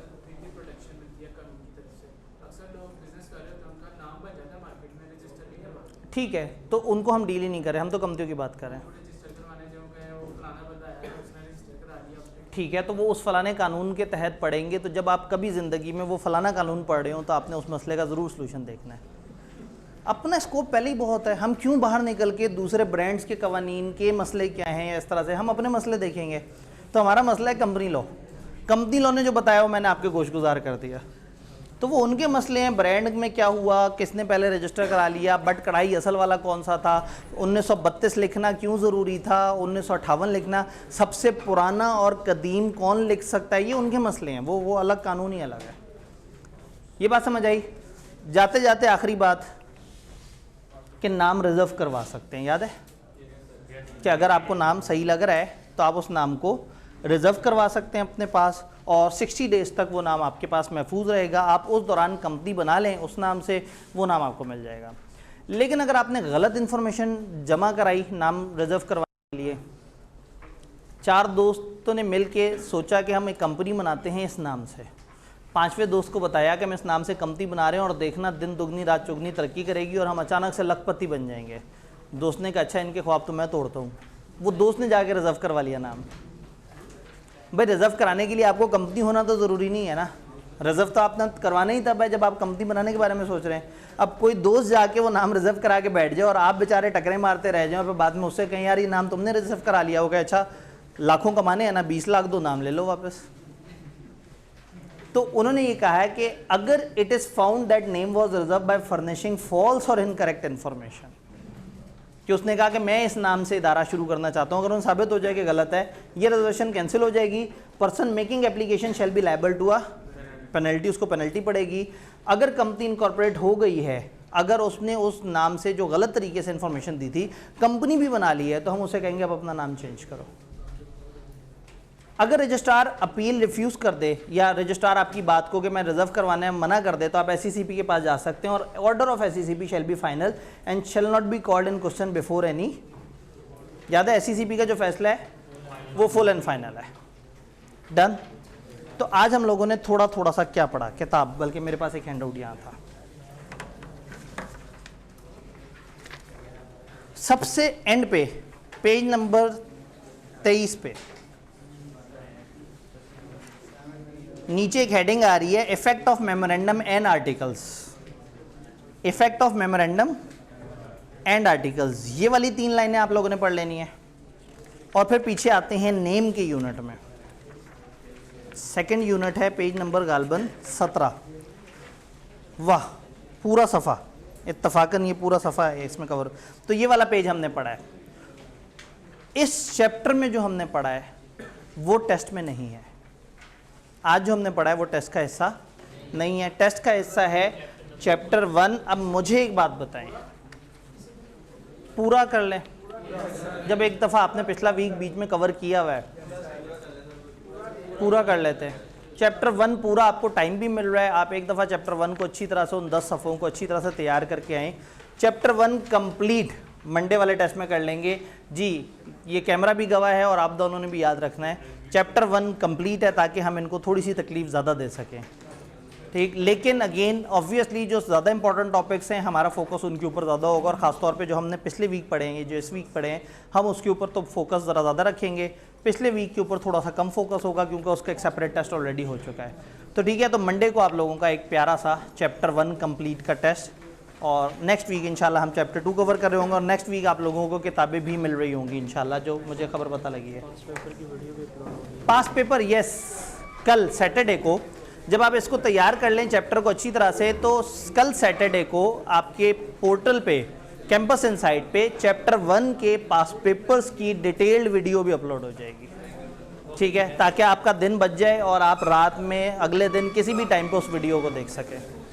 ठीक है, तो उनको हम डील ही नहीं कर रहे, हम तो कंपनियों की बात कर रहे हैं। रजिस्टर करवाने जो गए वो फलाना बंदा है उसने रजिस्टर करा दिया अपने। ठीक है, तो वो उस फलाने कानून के तहत पढ़ेंगे, तो जब आप कभी ज़िंदगी में वो फलाना कानून पढ़ रहे हो तो आपने उस मसले का ज़रूर सलूशन देखना है। अपना स्कोप पहले ही बहुत है, हम क्यों बाहर निकल के दूसरे ब्रांड्स के कवानीन के मसले क्या हैं, इस तरह से हम अपने मसले देखेंगे। तो हमारा मसला है कंपनी लॉ। कंपनी लॉ ने जो बताया वो मैंने आपके गोशगुजार कर दिया, तो वो उनके मसले हैं। ब्रांड में क्या हुआ, किसने पहले रजिस्टर करा लिया, बट कढ़ाई असल वाला कौन सा था, 1932 लिखना क्यों ज़रूरी था, 1958 लिखना, सबसे पुराना और कदीम कौन लिख सकता है, ये उनके मसले हैं, वो अलग कानून ही अलग है। ये बात समझ आई। जाते जाते आखिरी बात कि नाम रिजर्व करवा सकते हैं, याद है कि अगर आपको नाम सही लग रहा है तो आप उस नाम को रिजर्व करवा सकते हैं अपने पास, और 60 डेज़ तक वो नाम आपके पास महफूज रहेगा। आप उस दौरान कंपनी बना लें उस नाम से, वो नाम आपको मिल जाएगा। लेकिन अगर आपने गलत इन्फॉर्मेशन जमा कराई नाम रिजर्व करवाने के लिए, 4 दोस्तों ने मिल के सोचा कि हम एक कंपनी बनाते हैं इस नाम से, 5वें दोस्त को बताया कि हम इस नाम से कंपनी बना रहे हैं और देखना दिन दुगनी रात चौगनी तरक्की करेगी और हम अचानक से लखपति बन जाएंगे। दोस्त ने कहा अच्छा इनके ख्वाब तो मैं तोड़ता हूँ। वो दोस्त ने जाके रिजर्व करवा लिया नाम। भाई रिजर्व कराने के लिए आपको कंपनी होना तो ज़रूरी नहीं है ना, रिजर्व तो आपने करवाना ही तब है जब आप कंपनी बनाने के बारे में सोच रहे हैं। अब कोई दोस्त जाके वो नाम रिजर्व करा के बैठ जाए और आप बेचारे टकरे मारते रह जाएं और बाद में उससे कहें यार ये नाम तुमने रिजर्व करा लिया, हो गया अच्छा लाखों कमाने हैं ना, 20 लाख दो, नाम ले लो वापस। तो उन्होंने ये कहा है कि अगर it is found that name was reserve by furnishing false or incorrect information, कि उसने कहा कि मैं इस नाम से इदारा शुरू करना चाहता हूँ, अगर उन्हें साबित हो जाए कि गलत है, ये रिजर्वेशन कैंसिल हो जाएगी। Person making application shall be liable to a penalty, उसको पेनल्टी पड़ेगी। अगर कंपनी इनकॉर्पोरेट हो गई है, अगर उसने उस नाम से जो गलत तरीके से इन्फॉर्मेशन दी थी कंपनी भी बना ली है, तो हम उसे कहेंगे अब अपना नाम चेंज करो। अगर रजिस्ट्रार अपील रिफ्यूज़ कर दे या रजिस्ट्रार आपकी बात को कि मैं रिजर्व करवाने में मना कर दे, तो आप SECP के पास जा सकते हैं और order of SECP shall be final and shall not be called in question before any. याद है SECP का जो फैसला है वो फुल एंड फाइनल है। डन। तो आज हम लोगों ने थोड़ा सा क्या पढ़ा, किताब, बल्कि मेरे पास एक हैंडआउट यहाँ था। सबसे एंड पे पेज नंबर 23 पे नीचे एक हेडिंग आ रही है effect of memorandum and articles. Effect of memorandum and articles, ये वाली 3 लाइनें आप लोगों ने पढ़ लेनी है। और फिर पीछे आते हैं नेम के यूनिट में। सेकंड यूनिट है पेज नंबर गालबन 17। वाह, पूरा सफ़ा, इत्तफाकन ये पूरा सफ़ा है इसमें कवर। तो ये वाला पेज हमने पढ़ा है। इस चैप्टर में जो हमने पढ़ा है वो टेस्ट में नहीं है। आज जो हमने पढ़ा है वो टेस्ट का हिस्सा नहीं है। टेस्ट का हिस्सा है चैप्टर 1। अब मुझे एक बात बताएं, पूरा कर लें। जब एक दफ़ा आपने पिछला वीक बीच में कवर किया हुआ है, पूरा कर लेते हैं। चैप्टर 1 पूरा, आपको टाइम भी मिल रहा है, आप एक दफ़ा चैप्टर 1 को अच्छी तरह से, उन 10 सफ़ों को अच्छी तरह से तैयार करके आएँ। चैप्टर 1 कंप्लीट मंडे वाले टेस्ट में कर लेंगे जी। ये कैमरा भी गवाह है और आप दोनों ने भी याद रखना है। चैप्टर 1 कंप्लीट है ताकि हम इनको थोड़ी सी तकलीफ ज़्यादा दे सकें, ठीक। लेकिन अगेन ऑब्वियसली जो ज़्यादा इंपॉर्टेंट टॉपिक्स हैं हमारा फोकस उनके ऊपर ज़्यादा होगा, और ख़ासतौर पे जो हमने पिछले वीक पढ़े हैं, जो इस वीक पढ़े हैं, हम उसके ऊपर तो फोकस ज़रा ज़्यादा रखेंगे। पिछले वीक के ऊपर थोड़ा सा कम फोकस होगा क्योंकि उसका एक सेपरेट टेस्ट ऑलरेडी हो चुका है। तो ठीक है, तो मंडे को आप लोगों का एक प्यारा सा चैप्टर 1 कंप्लीट का टेस्ट, और नेक्स्ट वीक इंशाल्लाह हम चैप्टर 2 कवर कर रहे होंगे, और नेक्स्ट वीक आप लोगों को किताबें भी मिल रही होंगी इंशाल्लाह, जो मुझे खबर पता लगी है। पास पेपर यस, कल सैटरडे को जब आप इसको तैयार कर लें चैप्टर को अच्छी तरह से, तो कल सैटरडे को आपके पोर्टल पे कैंपस इनसाइट पे चैप्टर 1 के पास पेपर्स की डिटेल्ड वीडियो भी अपलोड हो जाएगी, ठीक है, ताकि आपका दिन बच जाए और आप रात में अगले दिन किसी भी टाइम पे उस वीडियो को देख सकें।